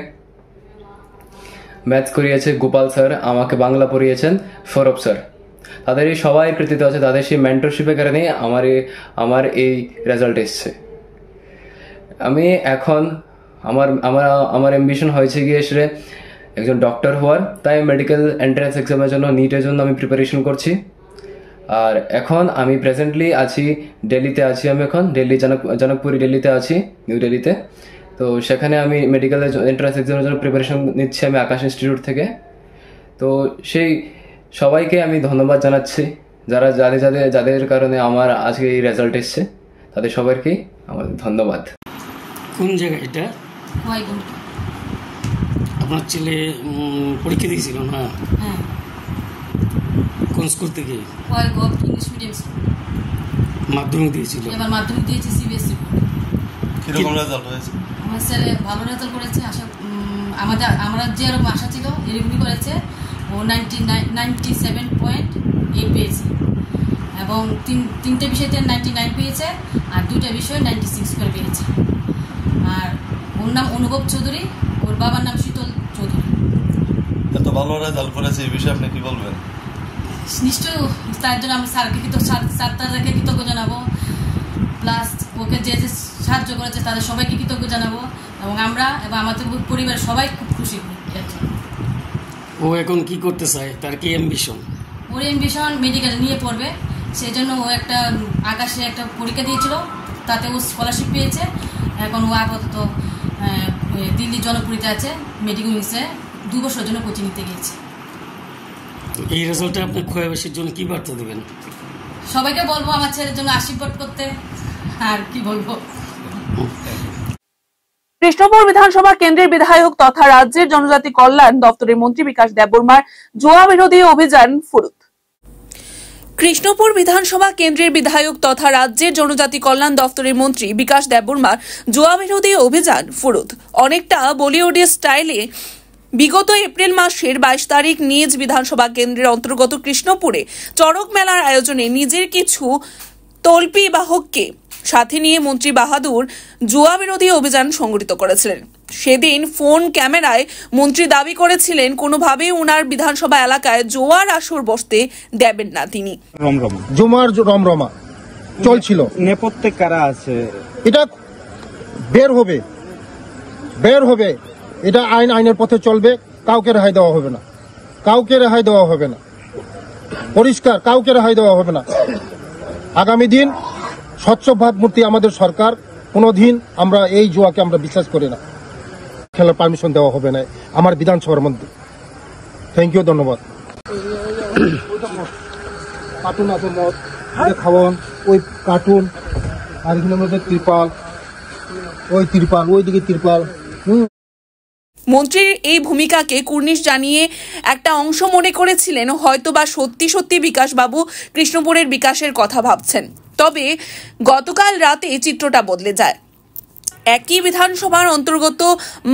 ম্যাথ করিয়েছে গোপাল স্যার, আমাকে বাংলা পড়িয়েছেন সৌরভ স্যার। তাদের এই সবাই কৃতিত্ব আছে, তাদের সেই মেন্টরশিপের কারণেই আমার এই রেজাল্ট এসছে। আমি এখন আমার অ্যাম্বিশন হয়েছে গিয়ে সেটা একজন ডক্টর হওয়ার, তাই মেডিকেল এন্ট্রান্স এক্সামের জন্য নিটের জন্য আমি প্রিপারেশন করছি। আর এখন আমি প্রেজেন্টলি আছি দিল্লিতে আছি, আমি এখন দিল্লি জনকপুরি দিল্লিতে আছি, নিউ দিল্লিতে। তো সেখানে আমি মেডিকেল এন্ট্রান্স এক্সামের জন্য প্রিপারেশন নিচ্ছি আমি আকাশ ইনস্টিটিউট থেকে। তো সেই সবাইকে আমি ধন্যবাদ জানাচ্ছি, যাদের কারণে আমার আজকে এই রেজাল্ট এসছে, তাদের সবাইকেই আমার ধন্যবাদ। কোন জায়গা এটা? আপনার ছেলে পরীক্ষা দিয়েছিল না? হ্যাঁ। কোন স্কুল থেকে? English medium school. মাধ্যমিক দিয়েছিল? এবার মাধ্যমিক দিয়েছে সিবিএসসি। কিরকম রেজাল্ট হয়েছে? আমার ছেলে ভালো রেজাল্ট করেছে, আমরা যেরকম আশা ছিল এরকমই করেছে। ও 97.8 পেয়েছে, এবং তিনটে বিষয়তে 99 পেয়েছে, আর 2টা বিষয় 96 করে পেয়েছে। আর ওর নাম অনুভব চৌধুরী, ওর বাবার নাম শীতল চৌধুরী। এত ভালো রেজাল্ট করেছে, এই বিষয়ে আপনি কি বলবেন? নিশ্চয়ই তার জন্য আমি স্যারকে কৃতজ্ঞ জানাবো, প্লাস ওকে যে সাহায্য করেছে তাদের সবাইকে কৃতজ্ঞ জানাবো, এবং আমরা এবং আমাদের পরিবারের সবাই খুব খুশি। ও এখন কি করতে চায়, তার কি অ্যাম্বিশন? ওর অ্যাম্বিশন মেডিকেল নিয়ে পড়বে, সেই জন্য ও একটা আকাশে একটা পরীক্ষা দিয়েছিল, তাতে ও স্কলারশিপ পেয়েছে। এখন ও আপাতত দিল্লি জনপুরিতে আছে, মেডিকেল উইংসে 2 বছরের জন্য কোচিং নিতে গিয়েছে। এই রেজাল্টে আপনি খোয়াইবাসীর জন্য কি বার্তা দেবেন? সবাইকে বলবো আমার ছেলের জন্য আশীর্বাদ করতে, আর কি বলবো। কৃষ্ণপুর বিধানসভা কেন্দ্রের বিধায়ক তথা রাজ্যের জনজাতি কল্যাণ দপ্তরের মন্ত্রী বিকাশ দেববর্মার জুয়া বিরোধী অভিযান ফুরুত। কৃষ্ণপুর বিধানসভা কেন্দ্রের বিধায়ক তথা রাজ্যের জনজাতি কল্যাণ দপ্তরের মন্ত্রী বিকাশ দেববর্মার জুয়া বিরোধী অভিযান ফুরুত। অনেকটা বলিউডের স্টাইলে বিগত এপ্রিল মাসের 22 তারিখ নিজ বিধানসভা কেন্দ্রের অন্তর্গত কৃষ্ণপুরে চড়ক মেলার আয়োজনে নিজের কিছু তল্পি বাহককে সাথে নিয়ে মন্ত্রী বাহাদুর জুয়া বিরোধী অভিযান সংগঠিত করেছিলেন। সেদিন ফোন ক্যামেরায় মন্ত্রী দাবি করেছিলেন কোনোভাবেই উনার বিধানসভা এলাকায় জোয়ার আসর বসতে দেবেন না তিনি। জুমার রমরমা চলছিল, নেপথ্যে কারা আছে এটা বের হবে, এটা আইনের পথে চলবে, কাউকে রেহাই দেওয়া হবে না, পরিষ্কার, কাউকে রেহাই দেওয়া হবে না। আগামী দিন স্বচ্ছ ভাবমূর্তি আমাদের সরকার, কোনোদিন আমরা এই জুয়াকে আমরা বিশ্বাস করি না। খেলার পারমিশন দেওয়া হবে না আমার বিধানসভার মধ্যে। থ্যাংক ইউ, ধন্যবাদ। কার্টুন আছে, মদ খাওয়ান, ওই কার্টুন, আর এখানে মধ্যে ত্রিপাল, ওই ত্রিপাল, ওইদিকে ত্রিপাল। মন্ত্রীর এই ভূমিকাকে কুর্নিশ জানিয়ে একটা অংশ মনে করেছিলেন হয়তোবা সত্যি সত্যি বিকাশবাবু কৃষ্ণপুরের বিকাশের কথা ভাবছেন। তবে গতকাল রাতে চিত্রটা বদলে যায়। একই বিধানসভার অন্তর্গত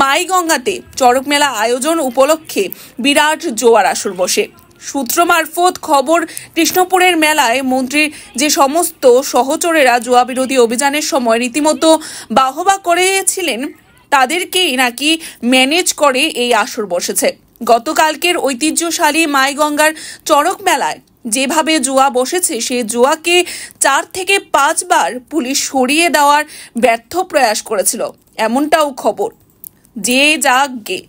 মাইগঙ্গাতে চড়ক মেলা আয়োজন উপলক্ষে বিরাট জোয়ার আসর বসে। সূত্র মারফত খবর, কৃষ্ণপুরের মেলায় মন্ত্রীর যে সমস্ত সহচরেরা জুয়া বিরোধী অভিযানের সময় রীতিমতো বাহবা করেছিলেন তাদেরকেই নাকি ম্যানেজ করে এই আসর বসেছে। গতকালকের ঐতিহ্যশালী মাইগঙ্গার চড়ক মেলায় যেভাবে জুয়া বসেছে, সে জুয়াকে 4 থেকে 5 বার পুলিশ সরিয়ে দেওয়ার ব্যর্থ প্রয়াস করেছিল, এমনটাও খবর। যে যাগ্গে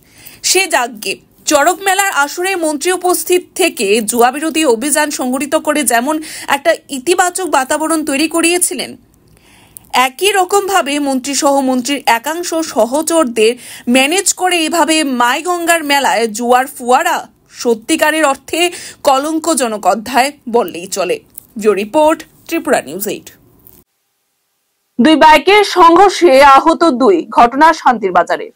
সে যাগ্গে চড়ক মেলার আসরে মন্ত্রী উপস্থিত থেকে জুয়া বিরোধী অভিযান সংগঠিত করে যেমন একটা ইতিবাচক বাতাবরণ তৈরি করিয়েছিলেন, একই রকমভাবে মন্ত্রী সহ মন্ত্রীর একাংশ সহচরদের ম্যানেজ করে এভাবে মাইগঙ্গার মেলায় জুয়ার ফুয়ারা সত্যিকারের অর্থে কলঙ্কজনক অধ্যায় বললেই চলে। Bureau report, Tripura news 8। 2 বাইকের সংঘর্ষে আহত 2, ঘটনা শান্তির বাজারে।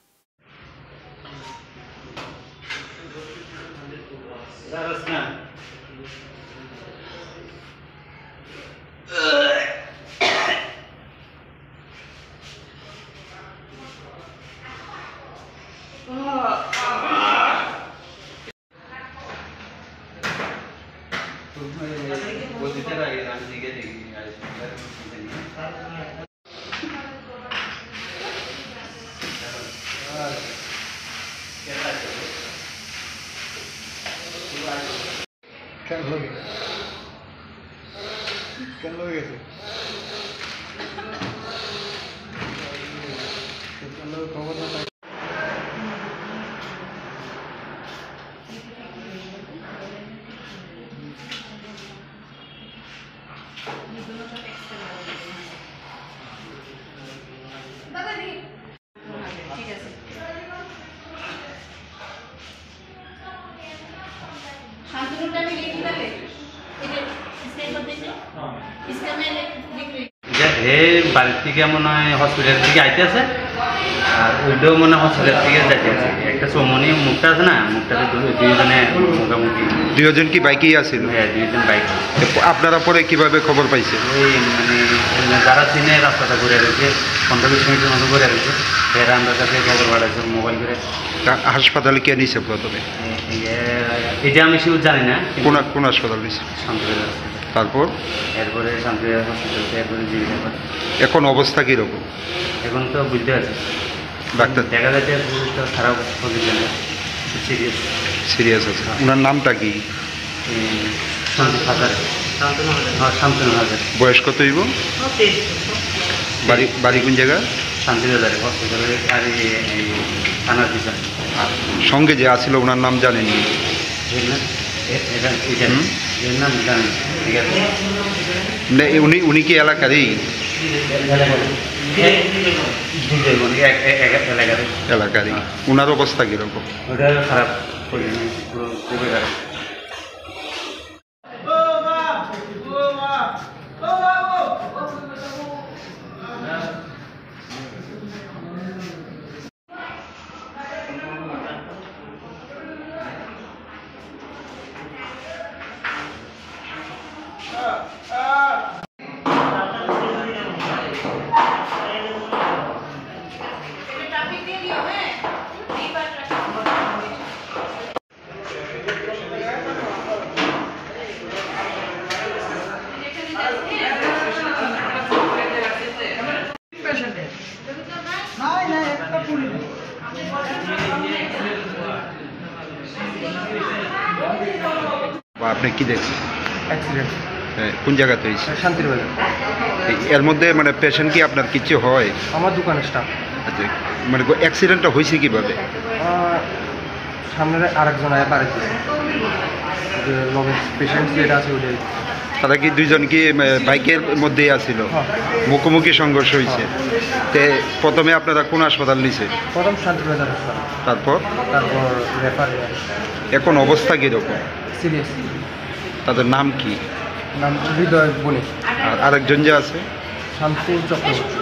বাড়ির থেকে মনে হয় হসপিটাল থেকে আইতে আছে, আর ওইটাও মনে হয় হসপিটাল থেকে যাইতে আছে। একটা চৌমনি মুখটা আছে না, মুখটাতে দুইজনে মুখামুখি। 2 জন কি বাইকেই আছিল? হ্যাঁ, 2 জন বাইক। আপনারা পরে কিভাবে খবর পাইছে? ওই মানে যারা চিনে রাস্তাটা ঘুরে রয়েছে, 15-20 মিনিটের মতো ঘুরে রয়েছে, এরা আমার কাছে খবর পাঠাইছে মোবাইল করে। হাসপাতালে কে নিছে প্রথমে? এটা আমি শিওর জানি না। কোন হাসপাতাল নিছে? শান্তিবাজার। তারপর এরপরে শান্তিবাজার হসপিটাল, এরপরে জীবিকা। এখন অবস্থা কিরকম? এখন তো বুঝতে পারছি ডাক্তার দেখা যাচ্ছে খারাপ পজিশনে, সিরিয়াস আছে। ওনার নামটা কি? শান্তনু হাজার। বয়স কত হইব? বাড়ি কোন জায়গা? শান্তিবাজারে হসপিটালে, আর এই থানার পিছনে। সঙ্গে যে আসছিল ওনার নাম জানেননি? নাম জানেন, ঠিক আছে। উনি কি এলাকারই? এলাকারই। ওনার অবস্থা কিরকম? ওটা খারাপ, খুবই খারাপ। আপনি কি দেখছেন? অ্যাক্সিডেন্ট। কোন জায়গাতে হয়েছে? শান্তির বাজার। এর মধ্যে মানে পেশেন্ট কি আপনার কিছু হয়? আমার দোকানের স্টাফ। আচ্ছা, মানে অ্যাক্সিডেন্টটা হয়েছে কিভাবে? সামনে আরেকজন আয়া বাড়ি দিচ্ছে, যে লগে পেশেন্ট যেটা আছে ওটাই। তারা কি দুইজন কি বাইকের মধ্যেই আছিল? মুখোমুখি সংঘর্ষ হয়েছে। তে প্রথমে আপনারা কোন হাসপাতাল নিছে? প্রথম শান্তিবাজার হাসপাতাল, তারপর রেফার। এখন অবস্থা কীরকম? সিরিয়াস। তাদের নাম কি? নাম হৃদয় বণিক। আর আরেকজন যে আছে? শান্তি চক্রবর্তী।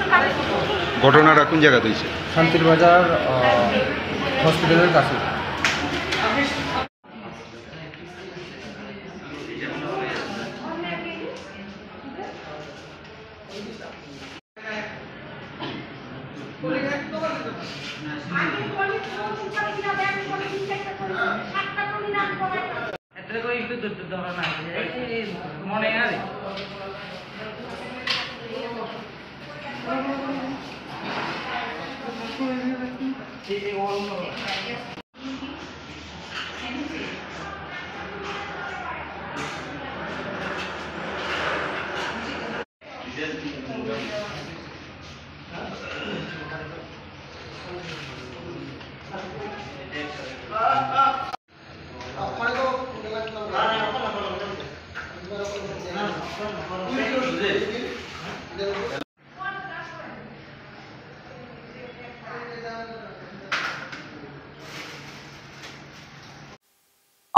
ঘটনাটা কোন জায়গাতে হয়েছে? শান্তির বাজার হসপিটালের কাছে।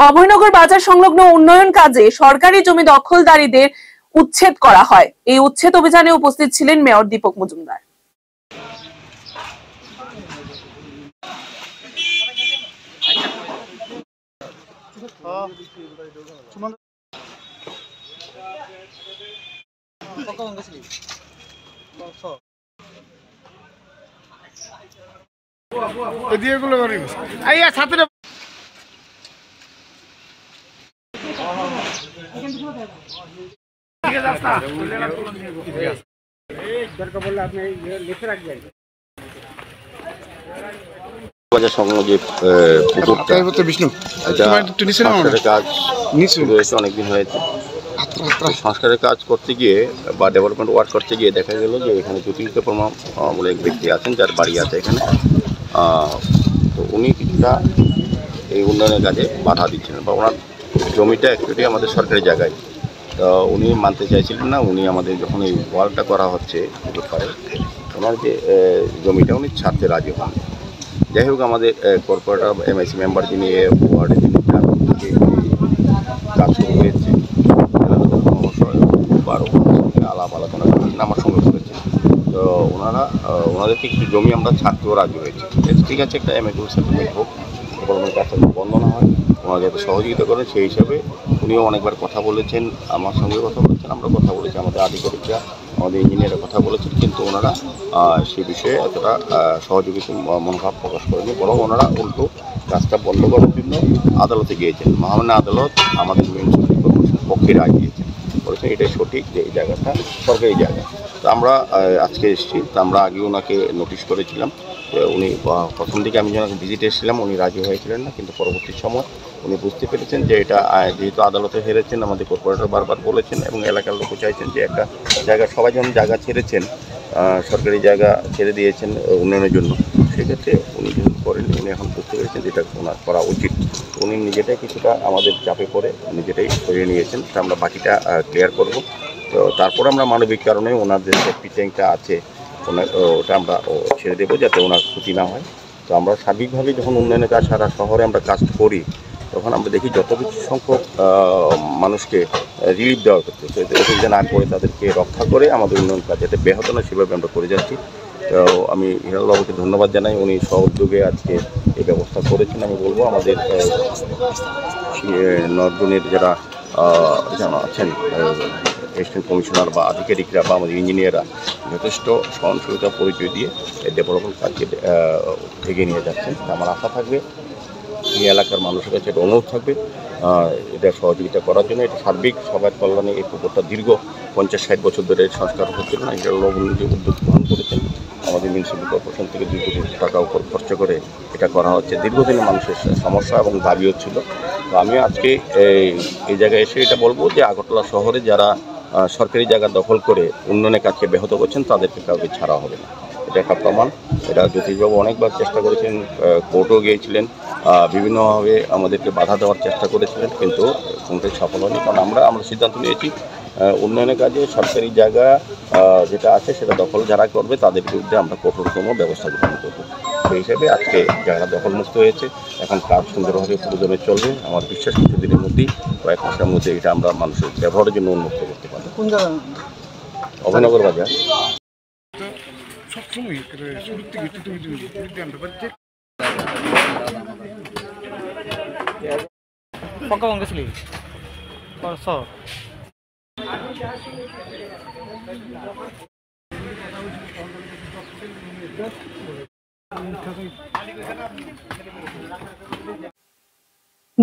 অভয়নগর বাজার সংলগ্ন উন্নয়ন কাজে সরকারি জমি দখলদারীদের উচ্ছেদ করা হয়। এই উচ্ছেদ অভিযানে উপস্থিত ছিলেন মেয়র দীপক মজুমদার। বাজার সংলগ্ন যে পুকুরটা কাজ শুরু হয়েছে, অনেকদিন হয়েছে। সংস্কারের কাজ করতে গিয়ে বা ডেভেলপমেন্ট ওয়ার্ক করতে গিয়ে দেখা গেল যে এখানে জ্যোতির্বিদ্য প্রমাণ বলে এক ব্যক্তি আছেন, যার বাড়ি আছে এখানে। তো উনি কিছুটা এই উন্নয়নের কাজে বাধা দিচ্ছেন, বা ওনার জমিটা অ্যাকচুয়ালি আমাদের সরকারি জায়গায়। তো উনি মানতে চাইছিলেন না। উনি আমাদের যখন এই ওয়ার্কটা করা হচ্ছে পুকুর পাড়ে, ওনার যে জমিটা উনি ছাড়তে রাজি হন। যাই হোক, আমাদের কর্পোরেটর এমআইসি মেম্বার যিনি ওয়ার্ডে যিনি কাজ শুরু হয়েছে, আলাপ আলোচনা করেছেন, আমার সঙ্গে করেছেন। তো ওনাদেরকে কিছু জমি আমরা ছাড়তেও রাজি হয়েছি। ঠিক আছে, একটা এমএকুল সেটেলমেন্ট হোক, গভর্নমেন্ট কাছে বন্ধ না হয়, ওনারা যাতে সহযোগিতা করেন সেই হিসাবে উনিও অনেকবার কথা বলেছেন, আমার সঙ্গে কথা বলেছেন, আমরা কথা বলেছি, আমাদের আধিকারিকরা, আমাদের ইঞ্জিনিয়াররা কথা বলেছেন। কিন্তু ওনারা সেই বিষয়ে এতটা সহযোগিতা মনোভাব প্রকাশ করেনি, বরং ওনারা উল্টো কাজটা বন্ধ করার জন্য আদালতে গিয়েছেন। মহামান্য আদালত আমাদের মিউনিসিপ্যালিটি কর্পোরেশনের পক্ষে রায় দিয়েছেন, বলেছেন এটাই সঠিক যে এই জায়গাটা সরকারি জায়গা। তো আমরা আজকে এসেছি। তো আমরা আগে ওনাকে নোটিশ করেছিলাম। উনি প্রথম দিকে আমি যখন ভিজিটে এসেছিলাম উনি রাজি হয়েছিলেন না, কিন্তু পরবর্তী সময় উনি বুঝতে পেরেছেন যে এটা যেহেতু আদালতে হেরেছেন, আমাদের কর্পোরেটর বারবার বলেছেন এবং এলাকার লোকও চাইছেন যে একটা জায়গা, সবাই যখন জায়গা ছেড়েছেন, সরকারি জায়গা ছেড়ে দিয়েছেন উন্নয়নের জন্য, সেক্ষেত্রে উনি যখন করেন, উনি এখন বুঝতে পেরেছেন যে এটা ওনার করা উচিত। উনি নিজেটাই কিছুটা আমাদের চাপে পড়ে নিজেটাই সরিয়ে নিয়েছেন। তা আমরা বাকিটা ক্লিয়ার করব। তো তারপর আমরা মানবিক কারণে ওনার যে সেফটি ট্যাঙ্কটা আছে ওটা আমরা ছেড়ে দেবো, যাতে ওনার ক্ষতি না হয়। তো আমরা সার্বিকভাবে যখন উন্নয়নের কাজ সারা শহরে আমরা কাজ করি, তখন আমরা দেখি যত কিছু সংখ্যক মানুষকে রিলিফ দেওয়া করতে, অসুবিধা না করে তাদেরকে রক্ষা করে আমাদের উন্নয়ন কাজ যাতে ব্যাহত না সেভাবে আমরা করে যাচ্ছি। তো আমি হিরালবাবুকে ধন্যবাদ জানাই, উনি সহযোগে আজকে এই ব্যবস্থা করেছেন। আমি বলবো আমাদের নর্থজোনের যারা আছেন, অ্যাসিস্ট্যান্ট কমিশনার বা আধিকারিকরা বা আমাদের ইঞ্জিনিয়াররা যথেষ্ট সহনশীলতা পরিচয় দিয়ে এই ডেভেলপমেন্ট কাজকে এগিয়ে নিয়ে যাচ্ছেন। আমার আশা থাকবে এই এলাকার মানুষের কাছে একটা অনুরোধ থাকবে এটা সহযোগিতা করার জন্য। এটা সার্বিক সবার কল্যাণে এই পুকুরটা দীর্ঘ 50-60 বছর ধরে সংস্কার হচ্ছিল না। এটা নিজে উদ্যোগ গ্রহণ করেছেন, আমাদের মিউনিসিপ্যাল কর্পোরেশন থেকে 2 কোটি টাকা উপর খরচ করে এটা করা হচ্ছে। দীর্ঘদিনের মানুষের সমস্যা এবং দাবিও ছিল। তো আমি আজকে এই জায়গায় এসে এটা বলবো যে আগরতলা শহরে যারা সরকারি জায়গা দখল করে উন্নয়নের কাজকে ব্যাহত করছেন তাদেরকে কাউকে ছাড়া হবে না। এটা একটা প্রমাণ। এটা জ্যোতিষবাবু অনেকবার চেষ্টা করেছেন, কোর্টও গিয়েছিলেন, বিভিন্নভাবে আমাদেরকে বাধা দেওয়ার চেষ্টা করেছিলেন, কিন্তু কোনটাই সফল হয়নি। কারণ আমরা সিদ্ধান্ত নিয়েছি উন্নয়নের কাজে সরকারি জায়গা যেটা আছে সেটা দখল যারা করবে তাদের বিরুদ্ধে আমরা কঠোরতম ব্যবস্থা গ্রহণ করব। সেই হিসেবে আজকে জায়গা দখলমুক্ত হয়েছে, এখন কাজ সুন্দরভাবে পুরোদমে চলবে। আমার বিশ্বাস কিছুদিনের মধ্যেই, কয়েক মাসের মধ্যে এটা আমরা মানুষের ব্যবহারের জন্য উন্মুক্ত করতে পারব। অভয়নগর বাজার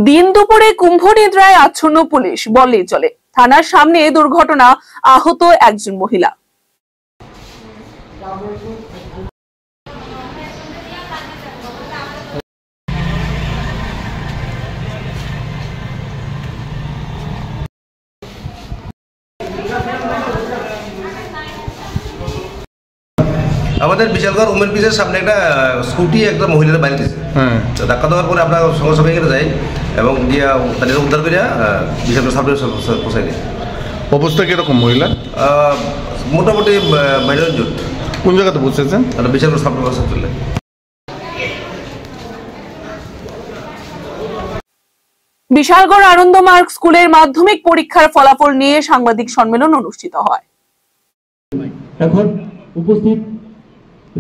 দিন দুপুরে কুম্ভ নিদ্রায় আচ্ছন্ন পুলিশ বললেই চলে। থানার সামনে দুর্ঘটনা, আহত একজন মহিলা। আমাদের বিশালগড় উমেন পিসের সামনে একটা স্কুটি একটা মহিলার বাইরে দিয়েছে, তো ধাক্কা দেওয়ার পরে আমরা সঙ্গে সঙ্গে এখানে যাই এবং গিয়ে তাদের উদ্ধার করিয়া বিশালগড় সামনে পৌঁছাই দিই। অবস্থা কিরকম মহিলা? মোটামুটি বাইরের জোট। কোন জায়গাতে পৌঁছেছেন? বিশালগড় সামনে হসপিটালে। বিশালগড় আনন্দমার্গ স্কুলের মাধ্যমিক পরীক্ষার ফলাফল নিয়ে সাংবাদিক সম্মেলন অনুষ্ঠিত হয়। এখন উপস্থিত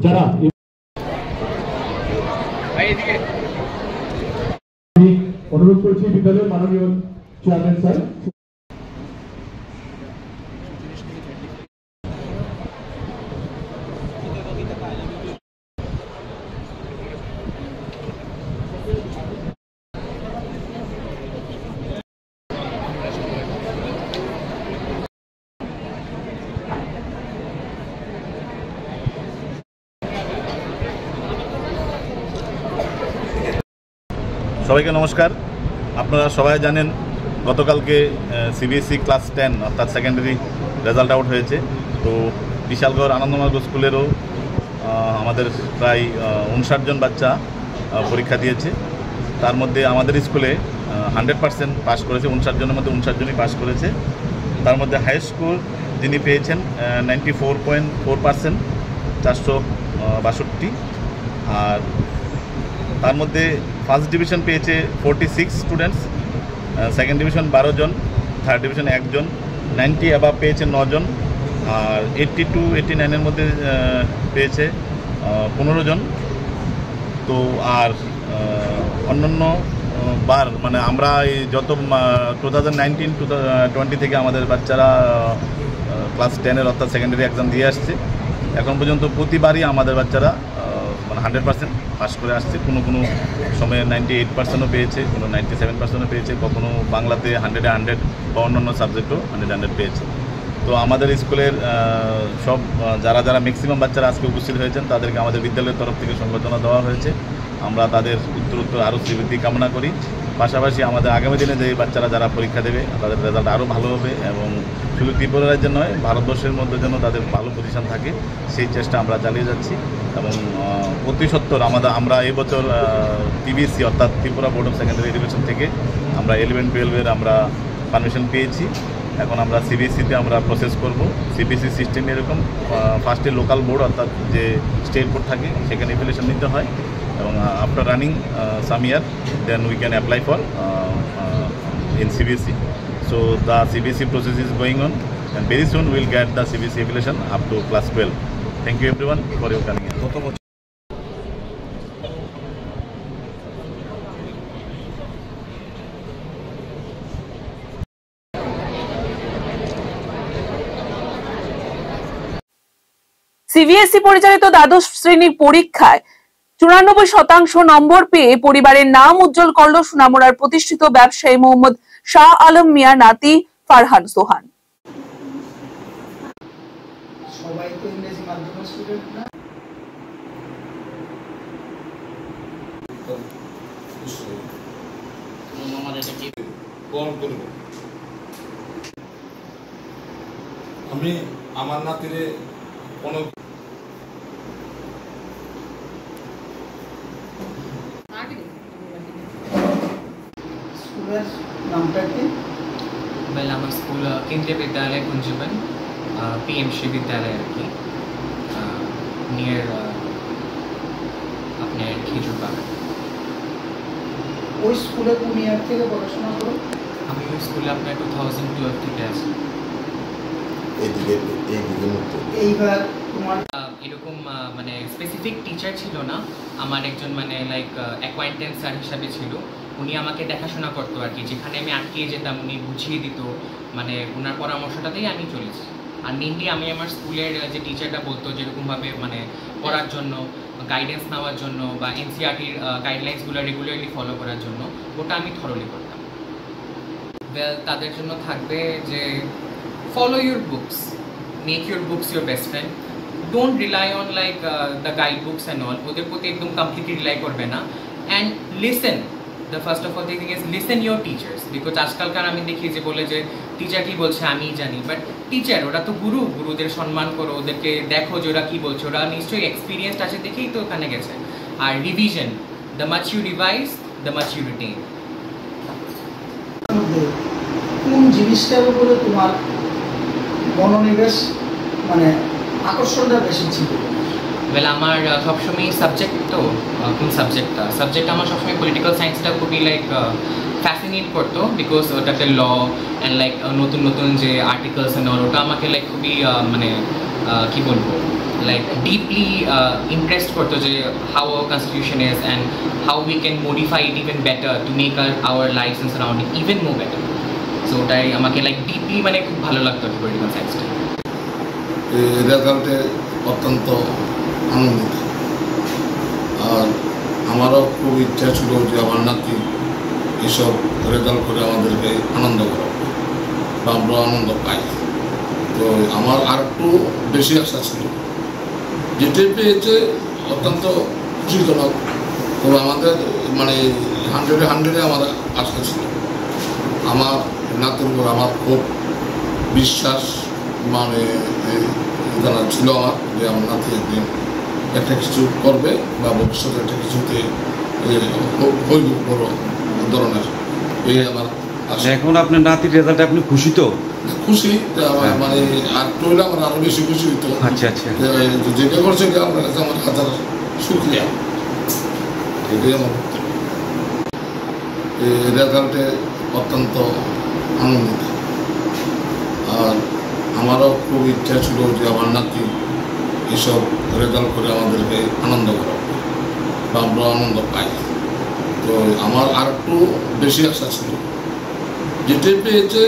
যারা অনুরোধ করছি বিদ্যালয়ের মাননীয় চেয়ারম্যান স্যার সবাইকে নমস্কার। আপনারা সবাই জানেন গতকালকে সিবিএসই ক্লাস 10 অর্থাৎ সেকেন্ডারি রেজাল্ট আউট হয়েছে। তো বিশালগড় আনন্দমার্গ স্কুলেরও আমাদের প্রায় 59 জন বাচ্চা পরীক্ষা দিয়েছে। তার মধ্যে আমাদের স্কুলে 100% পাস করেছে, 59 জনের মধ্যে 59 জনই পাস করেছে। তার মধ্যে হাই স্কোর যিনি পেয়েছেন 94.4%, 462। আর তার মধ্যে ফার্স্ট ডিভিশন পেয়েছে 46 স্টুডেন্টস, সেকেন্ড ডিভিশন 12 জন, থার্ড ডিভিশন 1 জন, 90 অ্যাবাভ পেয়েছে 9 জন, আর 82-89-এর মধ্যে পেয়েছে 15 জন। তো আর অন্যান্য বার মানে আমরা এই যত 2019-20 থেকে আমাদের বাচ্চারা ক্লাস 10-এর অর্থাৎ সেকেন্ডারি এক্সাম দিয়ে আসছে। এখন পর্যন্ত প্রতিবারই আমাদের বাচ্চারা মানে 100% পাস করে আসছে। কোনো কোনো সময়ে 98%ও পেয়েছে, কোনো 97%ও পেয়েছে, কখনো বাংলাতে 100-100 বা অন্যান্য সাবজেক্টও 100-100 পেয়েছে। তো আমাদের স্কুলের সব যারা যারা ম্যাক্সিমাম বাচ্চারা আজকে উপস্থিত হয়েছেন তাদেরকে আমাদের বিদ্যালয়ের তরফ থেকে সংবর্ধনা দেওয়া হয়েছে। আমরা তাদের উত্তরোত্তর আরও শ্রীবৃদ্ধি কামনা করি। পাশাপাশি আমাদের আগামী দিনে যে বাচ্চারা যারা পরীক্ষা দেবে তাদের রেজাল্ট আরও ভালো হবে এবং শুধু ত্রিপুরা রাজ্যে নয় ভারতবর্ষের মধ্যে যেন তাদের ভালো পজিশন থাকে সেই চেষ্টা আমরা চালিয়ে যাচ্ছি। এবং অতি সত্বর আমরা এই বছর টিবিসি অর্থাৎ Tripura board of secondary education থেকে আমরা 11-12-এর আমরা পারমিশন পেয়েছি। এখন আমরা সিবিএসসিতে আমরা প্রসেস করব। সিবিএসসি সিস্টেম এরকম ফার্স্টে লোকাল বোর্ড অর্থাৎ যে স্টেট বোর্ড থাকে সেখানে এফিলিয়েশন নিতে হয় এবং after running some year then we can apply for in CBSE. So the CBSE process is going on and very soon we will get the CBSE affiliation up to class 12. Thank you everyone for your coming here. CBSE পরিচালিত দ্বাদশ শ্রেণীর পরীক্ষায় 94% নম্বর পেয়ে পরিবারের নাম উজ্জ্বল করল সোনামুড়ার প্রতিষ্ঠিত ব্যবসায়ী মোহাম্মদ শাহ আলম মিয়ার নাতি ফারহান সোহান। সবাই তো ইংরেজি মাধ্যমের স্টুডেন্ট না। আমি আমার নাতিরে কোনো স্কুলের নামটা কি? वेल আমার স্কুল কেন্দ্রীয় বিদ্যালয় কুঞ্জবন পিএমসি বিদ্যালয় আর কি নিয়ার আপনার খেজুরবাগ। ওই স্কুলে কোন ইয়ার থেকে পড়াশোনা করো? আমি ওই স্কুলে আপনার 2012 থেকে আছি। এইবার তোমার এরকম মানে স্পেসিফিক টিচার ছিল না, আমার একজন মানে লাইক অ্যাকোয়াইন্টেন্স স্যার হিসাবে ছিল। উনি আমাকে দেখাশোনা করতো আর কি, যেখানে আমি আটকে যেতাম উনি বুঝিয়ে দিত, মানে ওনার পরামর্শটাতেই আমি চলেছি। আর মেনলি আমি আমার স্কুলের যে টিচারটা বলতো যেরকমভাবে মানে পড়ার জন্য, গাইডেন্স নেওয়ার জন্য বা এনসিআরটির গাইডলাইন্সগুলো রেগুলারলি ফলো করার জন্য, ওটা আমি থরলি করতাম। ওয়েল তাদের জন্য থাকবে যে follow your books, make your books your best friend, don't rely on like the guide books and all, ওদের প্রতি একদম কমপ্লিটলি রিলাই করবে না। And listen, the first of all thing is listen your teachers, because আজকালকার আমি দেখি যে বলে যে টিচার কী বলছে আমিই জানি, বাট টিচার ওরা তো গুরু, গুরুদের সম্মান করো, ওদেরকে দেখো যে ওরা কী বলছে, ওরা নিশ্চয়ই এক্সপিরিয়েন্স আছে দেখেই তো ওখানে গেছে। আর revision, the much you revise the much you retain. কোন জিনিসটার উপরে তোমার মনোনিবেশ মানে আকর্ষণটা বেশি ছিল? ওয়েল আমার সবসময় সাবজেক্ট, তো কোন সাবজেক্ট আমার সবসময় পলিটিক্যাল সায়েন্সটা খুবই লাইক ফ্যাসিনেট করতো, বিকজ ওটাতে ল অ্যান্ড লাইক নতুন নতুন যে আর্টিকেলস অ্যান্ড অল, ওটা আমাকে লাইক খুবই মানে কী বলবো লাইক ডিপলি ইন্টারেস্ট করতো যে how hour constitution is and how we can modify it even better to make our life and surrounding even more better. So ওটাই আমাকে লাইক ডিপলি মানে খুব ভালো লাগতো পলিটিক্যাল সায়েন্সটা। রেজাল্টে অত্যন্ত আনন্দিত, আর আমারও খুব ইচ্ছা ছিল যে আমার নাতি এসব রেজাল্ট করে আমাদেরকে আনন্দ করা, বা আমরা আনন্দ পাই। তো আমার আর একটু বেশি আশা ছিল, যেটাই পেয়েছে অত্যন্ত খুশিজনক। তো আমাদের মানে 100-100 আমার আশা ছিল। আমার নাতির উপর আমার খুব বিশ্বাস মানে জানা ছিল আমার, যে আমার নাতি একদিন একটা কিছু করবে বা ভবিষ্যতে একটা কিছুতে হইব বড় ধরনের, এই আমার আশা। এখন আপনার নাতির রেজাল্টে আপনি খুশি তো? খুশি, মানে আর টইলে আমার আরো বেশি খুশি হইতো। আচ্ছা আচ্ছা, যেটা করছে আপনার কাছে আমার হাজার শুক্রিয়া। এটাই আমার রেজাল্টে অত্যন্ত আনন্দিত, আর আমারও খুব ইচ্ছা ছিল যে আমার নাতি এসব রেজাল্ট করে আমাদেরকে আনন্দ করা, বা আমরা আনন্দ পাই। তো আমার আর একটু বেশি আশা ছিল, যেটাই পেয়েছে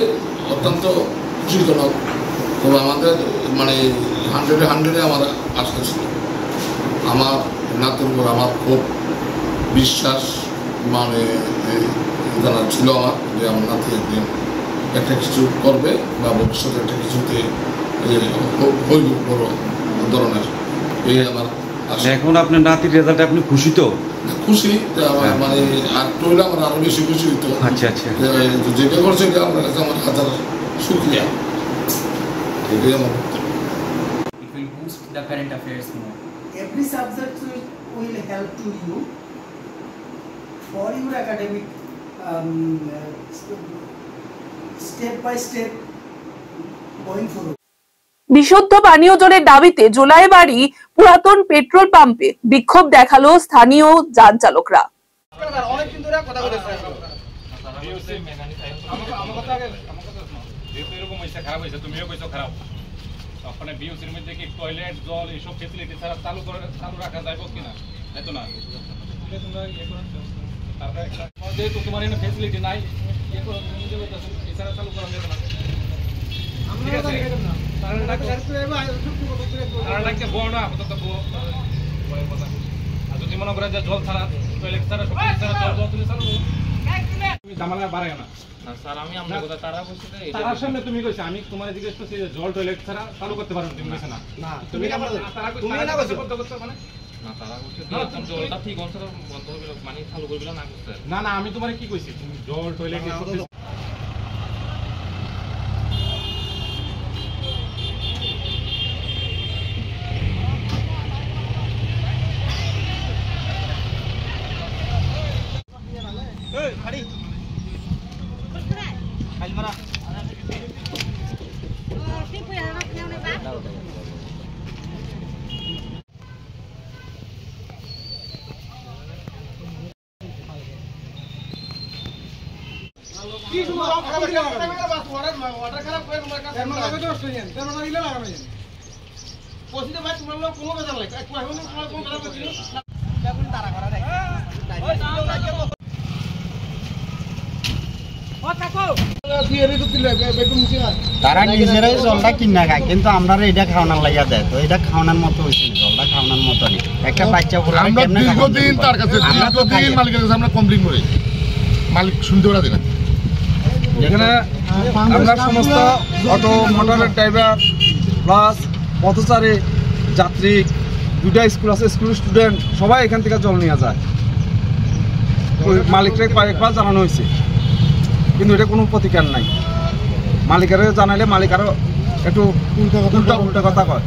অত্যন্ত খুশিজনক। তো আমাদের মানে 100-100 আমার আশা ছিল। আমার নাতির উপর আমার খুব বিশ্বাস মানে জানা ছিল আমার, যে আমার নাতি একদিন একটা কিছু করবে বা ভবিষ্যতে একটা কিছুতে হইব বড় ধরনের, এই আমার আশা। এখন আপনার নাতির রেজাল্টে আপনি খুশি তো? খুশি, মানে আর টইলে আমার আরো বেশি খুশি হইতো। আচ্ছা আচ্ছা, যেটা করছে আপনার কাছে আমার হাজার শুক্রিয়া। এটাই আমার। It will boost the current affairs more. Every subject will help to you for your academic step by step going forward. বিশুদ্ধ পানীয় জলের দাবিতে জোলাইবাড়ি পুরাতন পেট্রোল পাম্পে বিক্ষোভ দেখালো স্থানীয় যান চালকরা। ওখানে বিউসির মধ্যে কি টয়লেট জল এইসব ফেসিলিটি ছাড়া চালু রাখা যাবে কিনা, তাই তো না? তারপরে যেহেতু তোমার এখানে ফেসিলিটি নাই, এছাড়া চালু করা যাবে না। ঠিক আছে, যদি মনে করে যে জল ছাড়া টয়লেট ছাড়া সব ছাড়া জল তুলে চালু তুমি জামালা বাড়ে না। স্যার আমি আপনার কথা তারা বলছি, তার সামনে তুমি কইছো, আমি তোমার জিজ্ঞেস করছি যে জল টয়লেট ছাড়া চালু করতে পারো, তুমি কইছো না। না তুমি না বলছো, তুমি না কইছো মানে না, তারা বলছে জলটা ঠিক অন্তর বন্ধ হবে মানে চালু করবে না করতে। না না আমি তোমারে কি কইছি, তুমি জল টয়লেট এই খাড়ি খাইল মারা তারা নিজেরাই জলটা কিনা খায়, কিন্তু আমরা এটা খাওয়ানোর লাগিয়া দেয়, তো এটা খাওয়ানোর মতো হয়েছে, জলটা খাওয়ানোর মতো নেই। একটা বাচ্চা আমরা দীর্ঘদিন তার কাছে দীর্ঘদিন মালিকের কাছে আমরা কমপ্লেইন করি, মালিক শুনতে ওরা দেয় না। এখানে আমরা সমস্ত অটো মোটরের ড্রাইভার প্লাস পথচারী যাত্রী, দুটা স্কুল আছে, স্কুল স্টুডেন্ট সবাই এখান থেকে জল নিয়ে যায়। ওই মালিককে কয়েকবার জানানো হয়েছে, কিন্তু এটা কোনো প্রতিকার নাই। মালিকের জানাইলে মালিক আরও একটু উল্টা কথা কয়।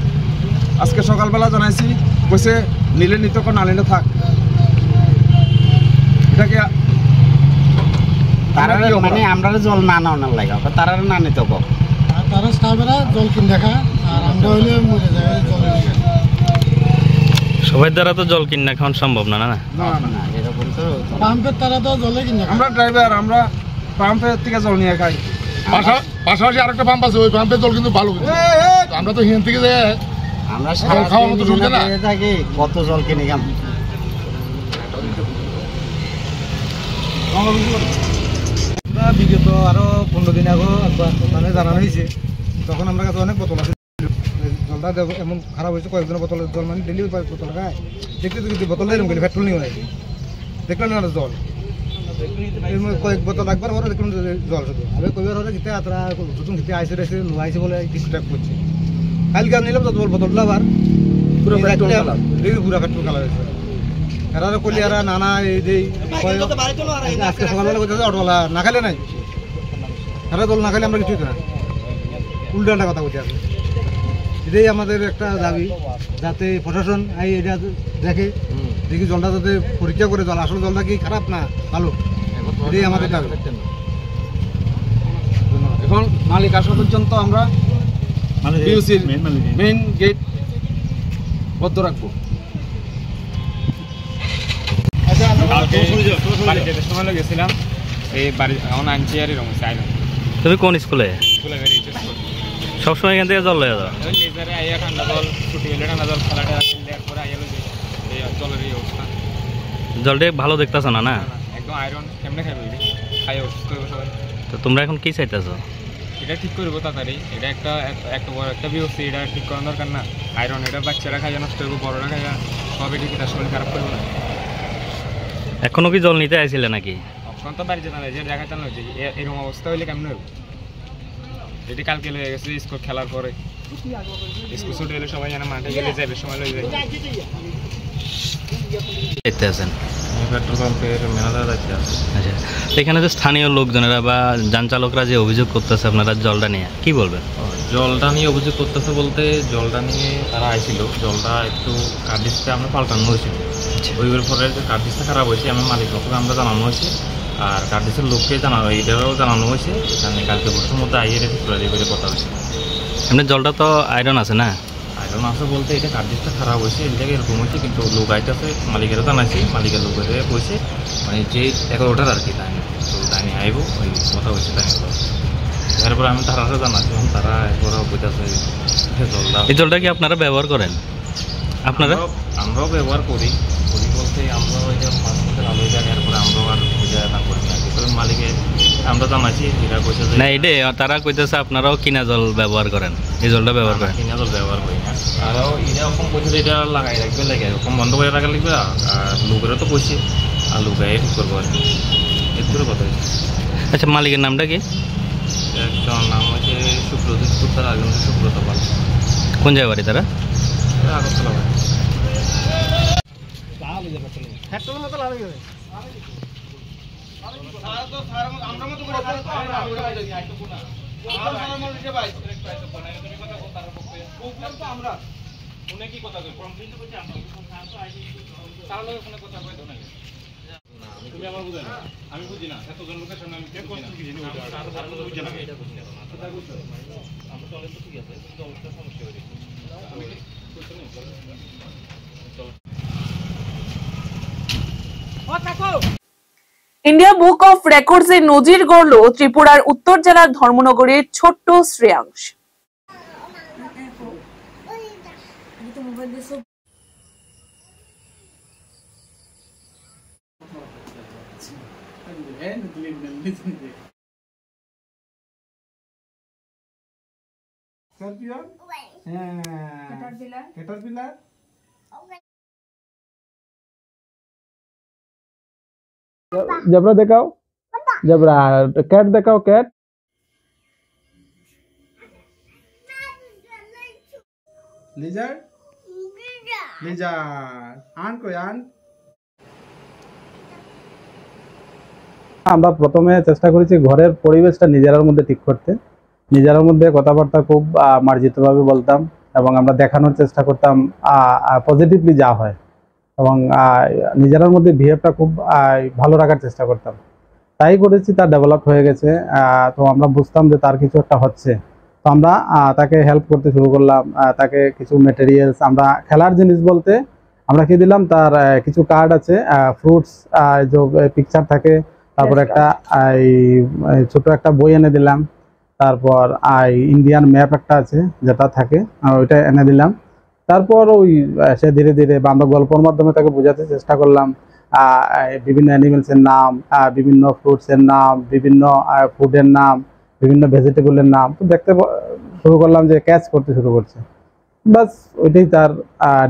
আজকে সকালবেলা জানাইছি, কইছে নিলে নিতে না নিলে থাক। এটাকে তারা মানে আমরা জল না নেওয়ার লাগে, তারা না নিতে কো, তারা স্টাফেরা জল কিনে দেখা, আর আমরা হইলে মরে যায় জল। সবাই দ্বারা তো জল কিনা খাওয়ানো সম্ভব না। না না এরকম তো পাম্পের তারা তো জলে কিনে, আমরা ড্রাইভার, আমরা পাম্পের থেকে জল নিয়ে খাই। পাশাপাশি আরেকটা পাম্প আছে, ওই পাম্পের জল কিন্তু ভালো। আমরা তো হিন থেকে যাই, আমরা খাওয়ার মতো সুবিধা না থাকি, কত জল কিনে খাম। আমরা বিগত আরো 15 দিন আগে মানে জানানো হয়েছে, তখন আমরা কাছে অনেক বোতল আছে, জলটা এমন খারাপ হয়েছে, কয়েকজনের বোতলের জল মানে ডেলি বোতল খায়। দেখতে কিন্তু বোতল এরকম গেলে পেট্রোল নিয়ে নেয়, দেখলেন না জল কয়েক বোতল একবার ওরা দেখলাম জল শুধু। আমি কইবার হলে খেতে আতরা নতুন খেতে আইসে রেসে নুয়াইছে বলে ডিস্টার্ব করছে। কালকে নিলাম তো বোতলটা আবার পুরো পেট্রোল কালার, দেখি পুরো পেট্রোল কালার হয়েছে। এরা করলি এরা নানা এই যে আজকে সকালবেলা করতেছে অটোওয়ালা না খাইলে নাই, এরা জল না খাইলে আমরা কিছুই না, উল্টাটা কথা বলতে আছে। এটাই আমাদের একটা দাবি, যাতে প্রশাসন এটা দেখে, দেখি জলটা যাতে পরীক্ষা করে, জল আসলে জলটা কি খারাপ না ভালো, এটাই আমাদের দাবি। এখন মালিক আসা পর্যন্ত আমরা মেইন গেট বদ্ধ রাখবো। গেছিলাম এই বাড়ি এখন আনছি আর এরকম চাই না। তুমি কোন স্কুলে? সবসময় এখান থেকে জল লয়ে যাও? নিজের আইয়া ঠান্ডা জল, ছুটি হলে ঠান্ডা জল, খেলাটা পরে আইয়া এই জলের এই অবস্থা। জলটা ভালো দেখতেছ না? না একদম আয়রন, কেমনে খাইব? খাই অসুস্থ হইব সবাই। তো তোমরা এখন কি চাইতেছ? এটা ঠিক করবো তাড়াতাড়ি, এটা একটা বড় একটা বিপদ, এটা ঠিক করার দরকার না। আয়রন এটা বাচ্চারা খাইয়া নষ্ট হইব, বড়রা খাইয়া সবাই ঠিক তার শরীর খারাপ করবো না। এখনো কি জল নিতে আইছিলে নাকি? এখন তো বাড়িতে না, যে দেখাতে না, এরকম অবস্থা হইলে কেমন হইব? এটি কালকে লয়ে গেছে স্কুল খেলার পরে, স্কুল ছুটি হলে সবাই যেন মাঠে গেলে যাবে, সময় লয়ে যায়। পেট্রোল পাম্পের ম্যানেজার আছে। আচ্ছা, এখানে যে স্থানীয় লোকজনেরা বা যান চালকরা যে অভিযোগ করতেছে আপনারা জলটা নিয়ে, কি বলবেন? জলটা নিয়ে অভিযোগ করতেছে বলতে, জলটা নিয়ে তারা আইছিল, জলটা একটু কার্ডিসটা আমরা পাল্টানো হয়েছিল, ওইগুলোর পরে কার্ডিসটা খারাপ হয়েছে, আমার মালিককে আমরা জানানো হয়েছে, আর কার্ডিসের লোককে জানানো, এইটাও জানানো হয়েছে। এখানে কালকে বছর মধ্যে আইয়ে ঠিক করে দিয়ে কথা হয়েছে। এমনি জলটা তো আয়রন আছে না? আয়রন আছে বলতে এটা কার্ডিসটা খারাপ হয়েছে, এই জায়গায় এরকম হয়েছে, কিন্তু লোক আইতেছে, মালিকেরও জানাইছি, মালিকের লোকের বলছে মানে যে 11টার আর কি তাই না, তো তাই নিয়ে আইব, ওই কথা হয়েছে তাই না। এরপরে আমি তারা জানাচ্ছি, তারা এরপরে বইতেছে জলটা। এই জলটা কি আপনারা ব্যবহার করেন? আপনারা? আমরাও ব্যবহার করি বলতে আমরাও এটা মাঝে মধ্যে ভালো হয়ে যায়, এরপরে আমরাও আর বুঝে না করি না, তবে মালিকে আমরা জানাচ্ছি, এটা কইছে না, এটাই তারা কইতেছে আপনারাও কিনা জল ব্যবহার করেন, এই জলটা ব্যবহার করেন? কিনা জল ব্যবহার করি না, আরও এরকম কইছে এটা লাগাই রাখবে, লাগে এরকম বন্ধ করে রাখা লাগবে, আর লোকেরও তো কইছে, আর লোকাই ঠিক করবো আর কি, এর কথা হয়েছে। আচ্ছা, মালিকের নামটা কি? একজন নাম হচ্ছে সুব্রত পুত্র, একজন সুব্রত পাল। কোন জায়গায় বাড়ি তারা? আগরতলা বাড়ি। তুমি আমার বুঝে না, আমি বুঝি না, এতজন লোকের সামনে আমি বুঝি না। এটা বুঝি না, আমরা চলে তো ঠিক আছে, কিন্তু অবস্থা সমস্যা হয়ে গেছে। আমি কি করতে নেই, চলো। ইন্ডিয়া বুক অফ রেকর্ডসে নজির গড়ল ত্রিপুরার উত্তর জেলার ধর্মনগরের ছোট্ট শ্রেয়াংশ। जबरा दिखाओ, जबरा। कैट दिखाओ, कैट। লিজার লিজার আন কই আন। আমরা প্রথমে চেষ্টা করেছি ঘরের পরিবেশটা নিজেরার মধ্যে ঠিক করতে, নিজেরার মধ্যে কথাবার্তা খুব মার্জিতভাবে বলতাম এবং আমরা দেখানোর চেষ্টা করতাম পজিটিভলি যা হয় এবং নিজেরার মধ্যে বিহেভটা খুব ভালো রাখার চেষ্টা করতাম। তাই করেছি, তার ডেভেলপ হয়ে গেছে। তো আমরা বুঝতাম যে তার কিছু একটা হচ্ছে, তো আমরা তাকে হেল্প করতে শুরু করলাম। তাকে কিছু মেটেরিয়ালস, আমরা খেলার জিনিস বলতে আমরা কি দিলাম, তার কিছু কার্ড আছে, ফ্রুটস যে পিকচার থাকে, তারপর একটা ছোট একটা বই এনে দিলাম, তারপর ইন্ডিয়ান ম্যাপ একটা আছে যেটা থাকে, ওইটা এনে দিলাম। তারপর ওই সে ধীরে ধীরে বা আমরা গল্পের মাধ্যমে তাকে বোঝাতে চেষ্টা করলাম বিভিন্ন অ্যানিমেলসের নাম, বিভিন্ন ফ্রুটসের নাম, বিভিন্ন ফুডের নাম, বিভিন্ন ভেজিটেবলের নাম। তো দেখতে শুরু করলাম যে ক্যাচ করতে শুরু করছে, বাস ওইটাই তার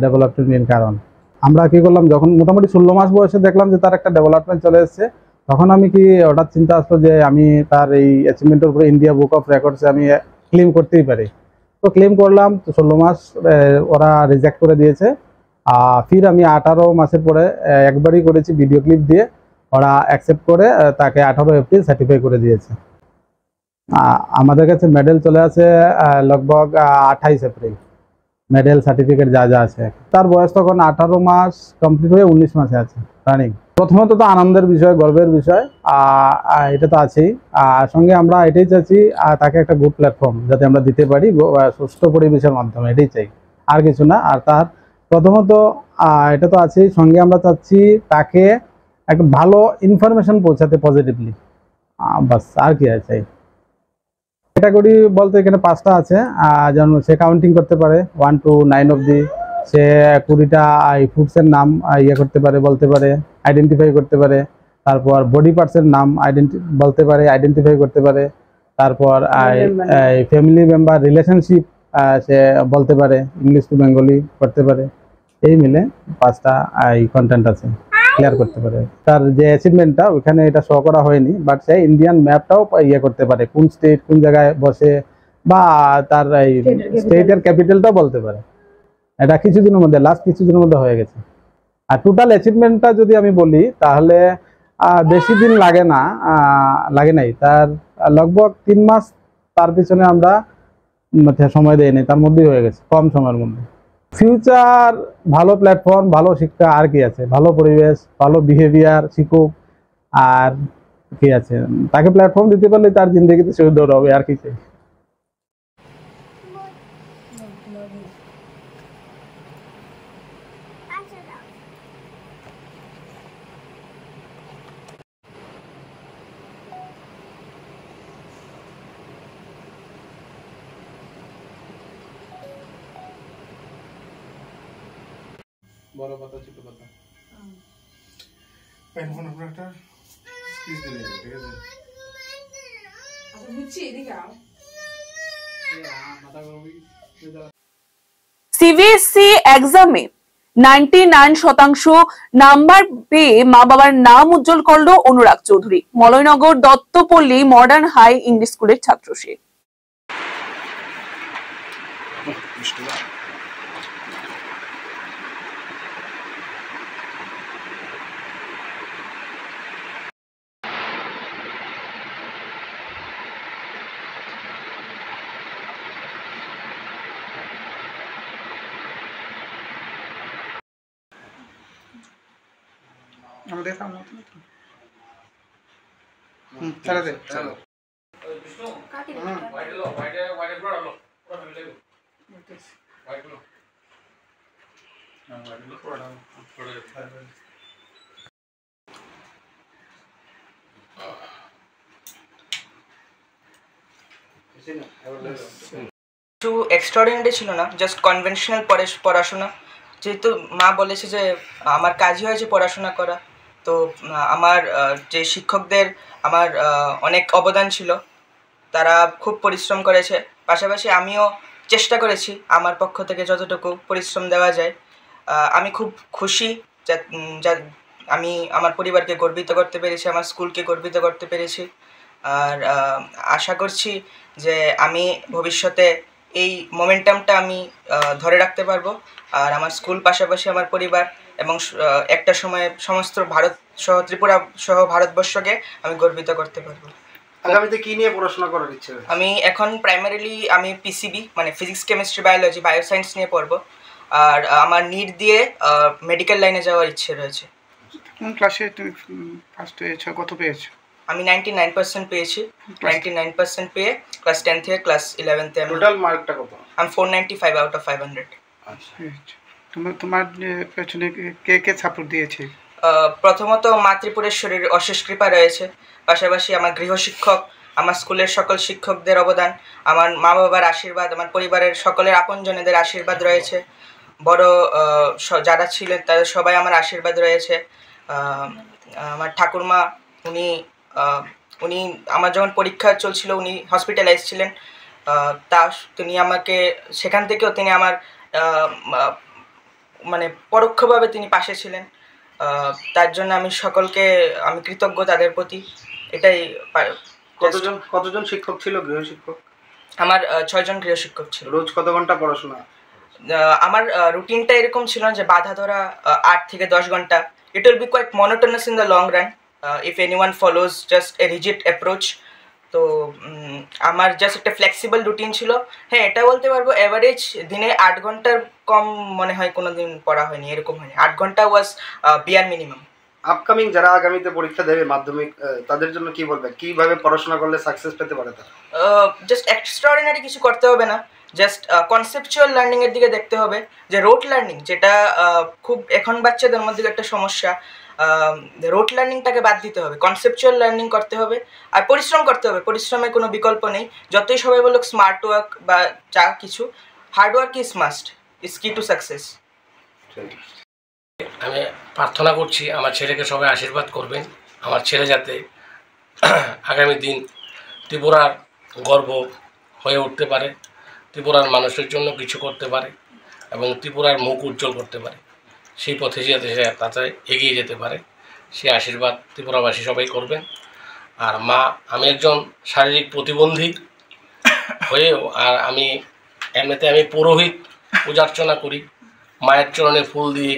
ডেভেলপমেন্টের মেন কারণ। আমরা কি করলাম, যখন মোটামুটি 16 মাস বয়সে দেখলাম যে তার একটা ডেভেলপমেন্ট চলে এসছে, তখন আমি কি হঠাৎ চিন্তা আসলো যে আমি তার এই অ্যাচিভমেন্টের উপরে ইন্ডিয়া বুক অফ রেকর্ডসে আমি ক্লেম করতেই পারি। তো ক্লেম করলাম, তো 16 মাস ওরা রিজেক্ট করে দিয়েছে। ফির আমি 18 মাসের পরে একবারই করেছি ভিডিও ক্লিপ দিয়ে, ওরা অ্যাকসেপ্ট করে তাকে 18 এপ্রিল সার্টিফাই করে দিয়েছে। আমাদের কাছে মেডেল চলে আসে লগভগ 28 এপ্রিল, মেডেল সার্টিফিকেট যা যা আছে। তার বয়স তখন 18 মাস কমপ্লিট হয়ে 19 মাসে আছে রানিং। প্রথমত তো আনন্দের বিষয়, গর্বের বিষয়, এটা তো আছেই। সঙ্গে আমরা এটাই চাচ্ছি তাকে একটা গুড প্ল্যাটফর্ম যাতে আমরা দিতে পারি সুস্থ পরিবেশের মাধ্যমে, এটাই চাই, আর কিছু না। আর তার প্রথমত এটা তো আছেই, সঙ্গে আমরা চাচ্ছি তাকে একটা ভালো ইনফরমেশন পৌঁছাতে পজিটিভলি, বাস আর কি আছে। ক্যাটাগরি বলতে এখানে 5টা আছে, যেমন সে কাউন্টিং করতে পারে 1 to 9 অবধি, সে 20টা ফুডসের নাম করতে পারে, বলতে পারে, আইডেন্টিফাই করতে পারে। তারপর বডি পার্টসের নাম বলতে পারে, আইডেন্টিফাই করতে পারে। তারপর ফ্যামিলি মেম্বার রিলেশনশিপ সে বলতে পারে, ইংলিশ টু বেঙ্গলি করতে পারে। এই মিলে 5টা কন্টেন্ট আছে, ক্লিয়ার করতে পারে। তার যে অ্যাচিভমেন্টটা ওইখানে এটা শো করা হয়নি, বাট সে ইন্ডিয়ান ম্যাপটাও করতে পারে, কোন স্টেট কোন জায়গায় বসে, বা তার এই স্টেটের ক্যাপিটালটাও বলতে পারে। এটা কিছুদিনের মধ্যে, লাস্ট কিছুদিনের মধ্যে হয়ে গেছে। আর টোটাল অ্যাচিভমেন্টটা যদি আমি বলি তাহলে বেশি দিন লাগে নাই, তার লগভগ 3 মাস তার পিছনে আমরা সময় দেয়নি, তার মধ্যেই হয়ে গেছে কম সময়ের মধ্যে। ফিউচার ভালো প্ল্যাটফর্ম, ভালো শিক্ষা, আর কি আছে, ভালো পরিবেশ, ভালো বিহেভিয়ার শিখুক, আর কি আছে, তাকে প্ল্যাটফর্ম দিতে পারলে তার জিন্দগিতে সুন্দর হবে, আর কি চাই। বড় পাতা ছোট পাতা এখন আমরা একটা স্পিচ দিলে, ঠিক আছে? আচ্ছা বুঝছি, এদিকে আও। সিবিএসসি এক্সামে 99% নাম্বার পেয়ে মা বাবার নাম উজ্জ্বল করলো Anurag Chowdhury. Malaynagar Duttapalli modern high English স্কুলের ছাত্র সে। আমাদের কাম মত চলে দে চলো কাটি দে হোয়াইট বড় লো পুরো ফেলে দে হোয়াইট লো হ্যাঁ হোয়াইট লো পুরো কিছু এক্সট্রাঅর্ডিনারি ছিল না, জাস্ট কনভেনশনাল পড়াশোনা। যেহেতু মা বলেছে যে আমার কাজই হয়েছে পড়াশোনা করা, তো আমার যে শিক্ষকদের আমার অনেক অবদান ছিল, তারা খুব পরিশ্রম করেছে। পাশাপাশি আমিও চেষ্টা করেছি আমার পক্ষ থেকে যতটুকু পরিশ্রম দেওয়া যায়। আমি খুব খুশি যা আমি আমার পরিবারকে গর্বিত করতে পেরেছি, আমার স্কুলকে গর্বিত করতে পেরেছি। আর আশা করছি যে আমি ভবিষ্যতে এই মোমেন্টামটা আমি ধরে রাখতে পারবো। আর আমার স্কুল পাশাপাশি আমার পরিবার এবং একটা সময়ে সমস্ত ভারত সহ ত্রিপুরা সহ ভারতবর্ষকে আমি গর্বিত করতে পারবো। আগামীতে কি নিয়ে পড়াশোনা করার ইচ্ছে? আমি এখন প্রাইমারিলি আমি পিসিবি মানে ফিজিক্স কেমিস্ট্রি বায়োলজি বায়োসায়েন্স নিয়ে পড়বো। আর আমার নিট দিয়ে মেডিকেল লাইনে যাওয়ার ইচ্ছে রয়েছে। কোন ক্লাসে তুমি ফার্স্ট হয়েছো, কত পেয়েছো? আমি 99% পেয়েছি। 99% পেয়ে ক্লাস 10 থেকে ক্লাস 11তে আমি টোটাল মার্কটা কত? আমি 495 আউট অফ 500। আচ্ছা, তোমার পেছনে কে কে সাপোর্ট দিয়েছে? প্রথমত মাতৃপুরেশ্বরীর অশেষ কৃপা রয়েছে, পাশাপাশি আমার গৃহশিক্ষক, আমার স্কুলের সকল শিক্ষকদের অবদান, আমার মা বাবার আশীর্বাদ, আমার পরিবারের সকলের আপনজনেদের আশীর্বাদ রয়েছে, বড় যারা ছিলেন তাদের সবাই আমার আশীর্বাদ রয়েছে। আমার ঠাকুরমা উনি আমার যখন পরীক্ষা চলছিল উনি হসপিটালাইজ ছিলেন, তিনি আমাকে সেখান থেকেও তিনি আমার মানে পরোক্ষভাবে তিনি পাশে ছিলেন। তার জন্য আমি সকলকে আমি কৃতজ্ঞ তাদের প্রতি। এটাই। কতজন শিক্ষক ছিল গৃহশিক্ষক? আমার 6 জন গৃহশিক্ষক ছিল। রোজ কত ঘন্টা পড়াশোনা? আমার রুটিনটা এরকম ছিল যে বাধা ধরা 8 থেকে 10 ঘন্টা। It will be quite monotonous in the long run if anyone follows just a rigid approach. তো আমার জাস্ট একটা ফ্লেক্সিবল রুটিন ছিল। হ্যাঁ, এটা বলতে পারবো এভারেজ দিনে 8 ঘন্টার কম মনে হয় কোনো দিন পড়া হয়নি, এরকম হয়নি। 8 ঘন্টা ওয়াজ বিয়ার মিনিমাম। আপকামিং যারা আগামীতে পরীক্ষা দেবে মাধ্যমিক, তাদের জন্য কি বলবেন? কিভাবে পড়াশোনা করলে সাকসেস পেতে পারে তারা? জাস্ট এক্সট্রাঅর্ডিনারি কিছু করতে হবে না, জাস্ট কনসেপচুয়াল লার্নিংয়ের দিকে দেখতে হবে। যে রোট লার্নিং, যেটা খুব এখন বাচ্চাদের মধ্যে একটা সমস্যা, রোট লার্নিংটাকে বাদ দিতে হবে, কনসেপচুয়াল লার্নিং করতে হবে। আর পরিশ্রম করতে হবে, পরিশ্রমের কোনো বিকল্প নেই। যতই সবাই বলুক স্মার্ট ওয়ার্ক বা যা কিছু, hard work is must, is কি টু সাকসেস। আমি প্রার্থনা করছি আমার ছেলেকে সবাই আশীর্বাদ করবেন, আমার ছেলে যাতে আগামী দিন ত্রিপুরার গর্ব হয়ে উঠতে পারে, ত্রিপুরার মানুষের জন্য কিছু করতে পারে এবং ত্রিপুরার মুখ উজ্জ্বল করতে পারে, সেই পথে যাতে সে তাতে এগিয়ে যেতে পারে, সেই আশীর্বাদ ত্রিপুরাবাসী সবাই করবেন। আর মা, আমি একজন শারীরিক প্রতিবন্ধী হয়েও আর আমি এমনিতে আমি পুরোহিত, পূজা অর্চনা করি, মায়ের চরণে ফুল দিয়ে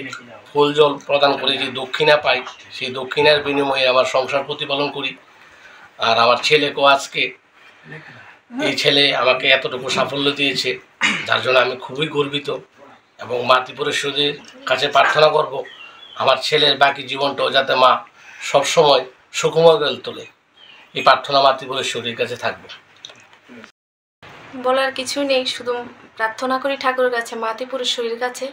ফুল জল প্রদান করে যে দক্ষিণা পাই, সেই দক্ষিণার বিনিময়ে আমার সংসার প্রতিপালন করি। আর আমার ছেলেকেও আজকে এই ছেলে আমাকে এতটুকু সাফল্য দিয়েছে, যার জন্য আমি খুবই গর্বিত এবং মা ত্রিপুরেশ্বরীর কাছে প্রার্থনা করব আমার ছেলের বাকি জীবনটাও যাতে মা সবসময় সুখময় করে তোলে। এই প্রার্থনা মা ত্রিপুরেশ্বরীর কাছে থাকবে। বলার কিছু নেই, শুধু প্রার্থনা করি ঠাকুরের কাছে, মা ত্রিপুরেশ্বরীর কাছে,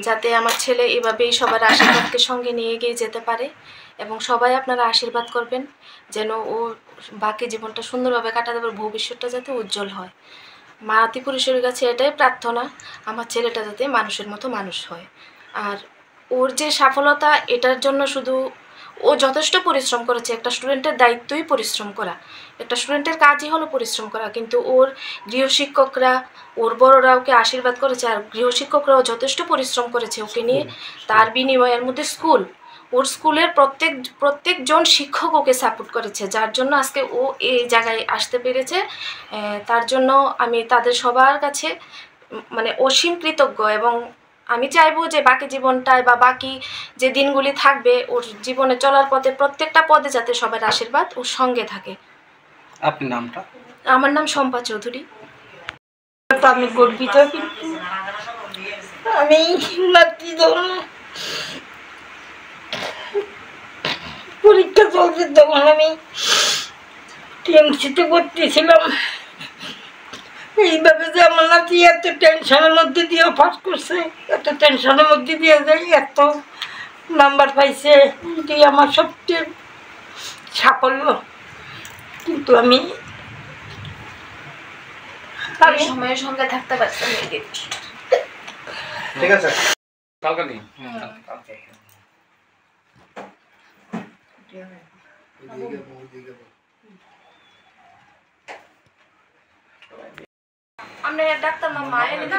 যাতে আমার ছেলে এভাবেই সবার আশীর্বাদকে সঙ্গে নিয়ে এগিয়ে যেতে পারে। এবং সবাই আপনারা আশীর্বাদ করবেন যেন ও বাকি জীবনটা সুন্দরভাবে কাটাতে পারে, ভবিষ্যৎটা যাতে উজ্জ্বল হয়। মা ত্রিপুরেশ্বরীর কাছে এটাই প্রার্থনা, আমার ছেলেটা যাতে মানুষের মতো মানুষ হয়। আর ওর যে সফলতা, এটার জন্য শুধু ও যথেষ্ট পরিশ্রম করেছে। একটা স্টুডেন্টের দায়িত্বই পরিশ্রম করা, একটা স্টুডেন্টের কাজই হলো পরিশ্রম করা। কিন্তু ওর গৃহশিক্ষকরা, ওর বড়রা ওকে আশীর্বাদ করেছে, আর গৃহশিক্ষকরাও যথেষ্ট পরিশ্রম করেছে ওকে নিয়ে। তার বিনিময়ের মধ্যে স্কুল, ওর স্কুলের প্রত্যেকজন শিক্ষক ওকে সাপোর্ট করেছে, যার জন্য আজকে ও এই জায়গায় আসতে পেরেছে। তার জন্য আমি তাদের সবার কাছে মানে অসীম কৃতজ্ঞ। এবং আমি চাইবো যে বাকি জীবনটায় বা বাকি যে দিনগুলি থাকবে ওর জীবনে চলার পথে প্রত্যেকটা পদে যাতে সবার আশীর্বাদ ওর সঙ্গে থাকে। আপনার নামটা? আমার নাম শম্পা চৌধুরী। আমি গর্বিত, কিন্তু আমি পরীক্ষা চলছে তখন আমি টিএমসিতে ভর্তি ছিলাম। এইভাবে যে আমার নাতি এত টেনশনের মধ্যে দিয়েও পাস করছে, এত টেনশনের মধ্যে দিয়ে যায় এত নাম্বার পাইছে, এটাই আমার সবচেয়ে সাফল্য। কিন্তু আমি সময়ের সঙ্গে থাকতে পারছি না। ঠিক আছে, কালকে নেই। আমরা ডাক্তার মামা এনে না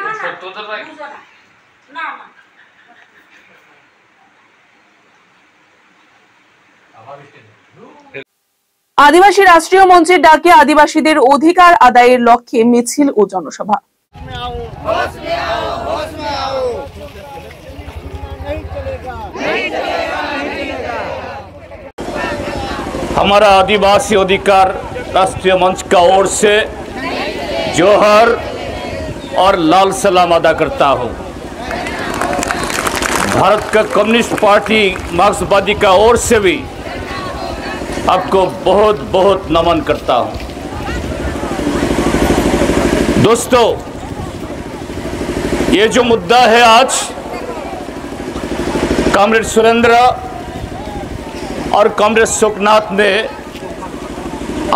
না না আদিবাসী রাষ্ট্রীয় মঞ্চের ডাকে আদিবাসীদের অধিকার আদায়ের লক্ষ্যে মিছিল ও জনসভা। हमारा आदिवासी अधिकार राष्ट्रीय मंच का ओर से जोहर और लाल सलाम अदा करता हूं। भारत का कम्युनिस्ट पार्टी मार्क्सवादी का ओर से भी आपको बहुत बहुत नमन करता हूं। दोस्तों, ये जो मुद्दा है आज कॉमरेड सुरेंद्र और कॉमरेड सुखनाथ ने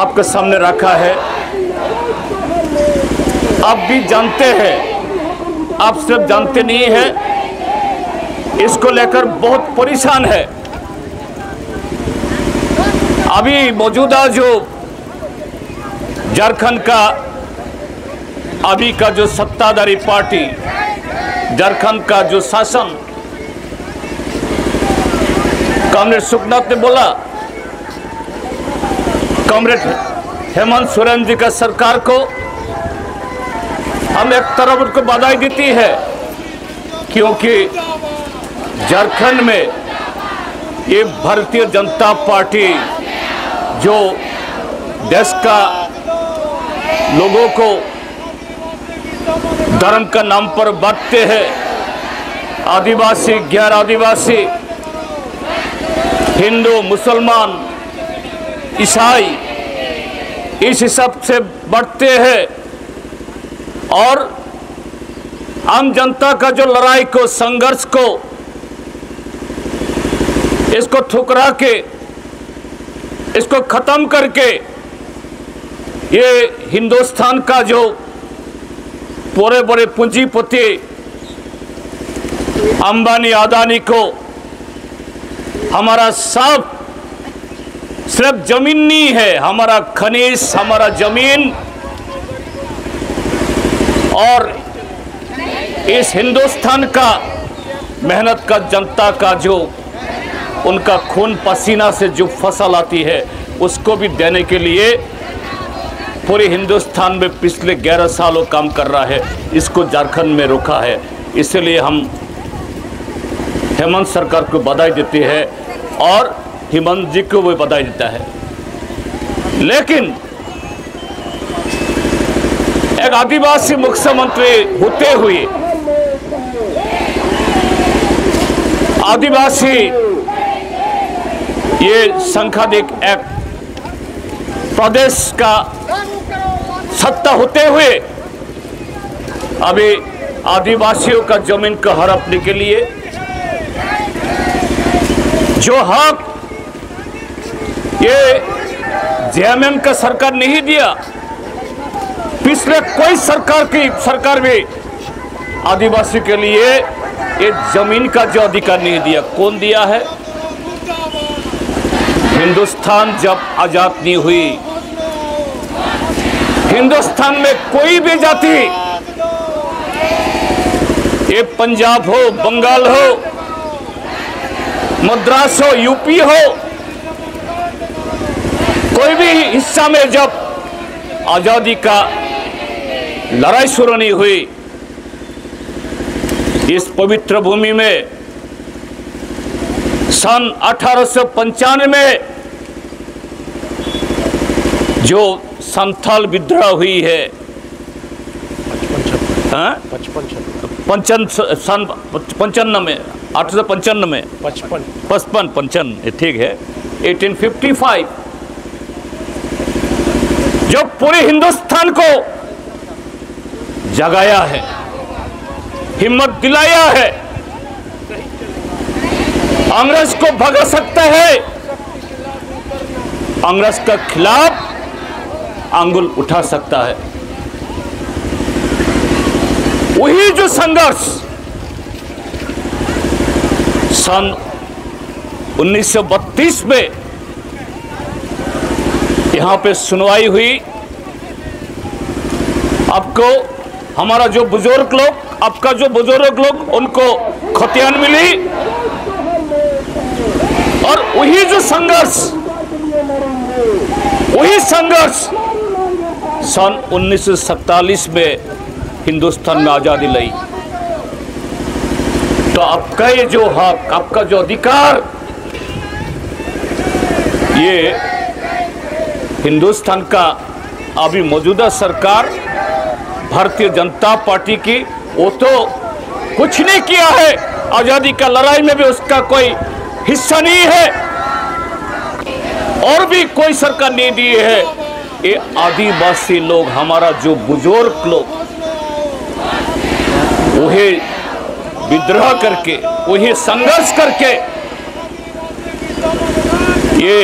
आपके सामने रखा है, आप भी जानते हैं, आप सिर्फ जानते नहीं हैं, इसको लेकर बहुत परेशान है। अभी मौजूदा जो झारखंड का अभी का जो सत्ताधारी पार्टी, झारखंड का जो शासन, कॉमरेड सुखनाथ ने बोला, कॉमरेड हेमंत सोरेन जी का सरकार को हम एक तरफ उनको बधाई देती है, क्योंकि झारखंड में ये भारतीय जनता पार्टी जो देश का लोगों को धर्म का नाम पर बांटते हैं, आदिवासी गैर आदिवासी, हिंदू मुसलमान ईसाई, इस हिसाब से बढ़ते हैं और आम जनता का जो लड़ाई को, संघर्ष को, इसको ठुकरा के, इसको खत्म करके ये हिंदुस्तान का जो बड़े बड़े पूंजीपति अंबानी अदानी को हमारा सब सिर्फ जमीन नहीं है, हमारा खनिज, हमारा जमीन और इस हिंदुस्तान का मेहनत का जनता का जो उनका खून पसीना से जो फसल आती है उसको भी देने के लिए पूरे हिंदुस्तान में पिछले 11 सालों काम कर रहा है, इसको झारखंड में रोका है। इसलिए हम हेमंत सरकार को बधाई देते हैं और हेमंत जी को भी बधाई देता है। लेकिन एक आदिवासी मुख्यमंत्री होते हुए आदिवासी ये संख्याधिक एक प्रदेश का सत्ता होते हुए अभी आदिवासियों का जमीन को हड़पने के लिए जो हक ये जेएमएम का सरकार नहीं दिया, पिछले कोई सरकार भी आदिवासी के लिए ये जमीन का जो अधिकार नहीं दिया। कौन दिया है? हिंदुस्तान जब आजाद नहीं हुई, हिंदुस्तान में कोई भी जाति, ये पंजाब हो, बंगाल हो, मद्रास हो, यूपी हो, कोई भी हिस्सा में जब आजादी का लड़ाई शुरू नहीं हुई, इस पवित्र भूमि में सन 1895 में जो संथाल विद्रोह हुई है, सन 55 में, 1855 में, 55 ठीक है, 1855 जो पूरे हिंदुस्तान को जगाया है, हिम्मत दिलाया है, अंग्रेज को भगा सकता है, अंग्रेज के खिलाफ अंगुल उठा सकता है। वही जो संघर्ष सन 1932 में यहाँ पे सुनवाई हुई, आपको हमारा जो बुजुर्ग लोग, आपका जो बुजुर्ग लोग, उनको खतियान मिली, और वही जो संघर्ष, वही संघर्ष सन 1947 में हिंदुस्तान में आज़ादी लाई। तो आपका ये जो हक, आपका जो अधिकार, ये हिंदुस्तान का अभी मौजूदा सरकार भारतीय जनता पार्टी की, वो तो कुछ नहीं किया है, आज़ादी का लड़ाई में भी उसका कोई हिस्सा नहीं है, और भी कोई सरकार नहीं दी है। ये आदिवासी लोग, हमारा जो बुजुर्ग लोग, वही विद्रोह करके, वही संघर्ष करके ये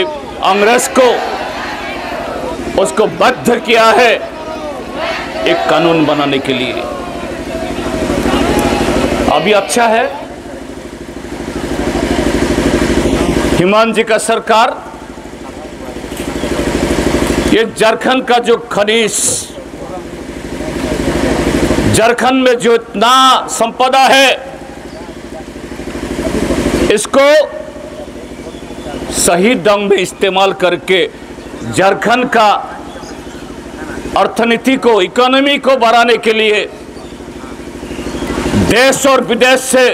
अंग्रेज को उसको बाध्य किया है एक कानून बनाने के लिए। अभी अच्छा है, हिमांत जी का सरकार ये झारखंड का जो खनिज, झारखंड में जो इतना संपदा है, इसको सही ढंग में इस्तेमाल करके झारखंड का अर्थनीति को, इकोनॉमी को बढ़ाने के लिए देश और विदेश से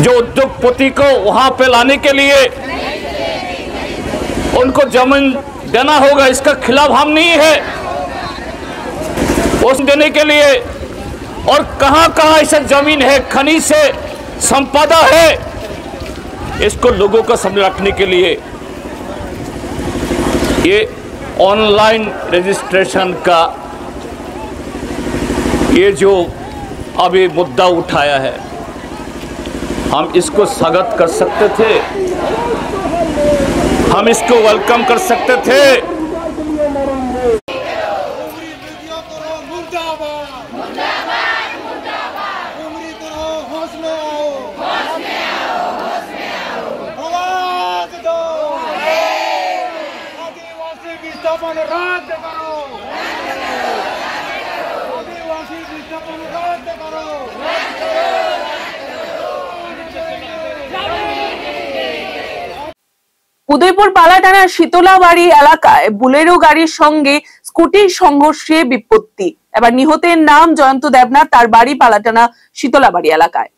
जो उद्योगपति को वहां पे लाने के लिए उनको जमीन देना होगा, इसका खिलाफ हम नहीं है। उस देने के लिए, और कहां कहां ऐसा जमीन है, खनिज से संपदा है, इसको लोगों को समझ रखने के लिए ये ऑनलाइन रजिस्ट्रेशन का ये जो अभी मुद्दा उठाया है, हम इसको स्वागत कर सकते थे, हम इसको वेलकम कर सकते थे। উদয়পুর পালাটানার শীতলাবাড়ি এলাকায় বুলেরো গাড়ির সঙ্গে স্কুটির সংঘর্ষে বিপত্তি। এবার নিহতের নাম জয়ন্ত দেবনাথ, তার বাড়ি পালাটানা শীতলাবাড়ি এলাকায়।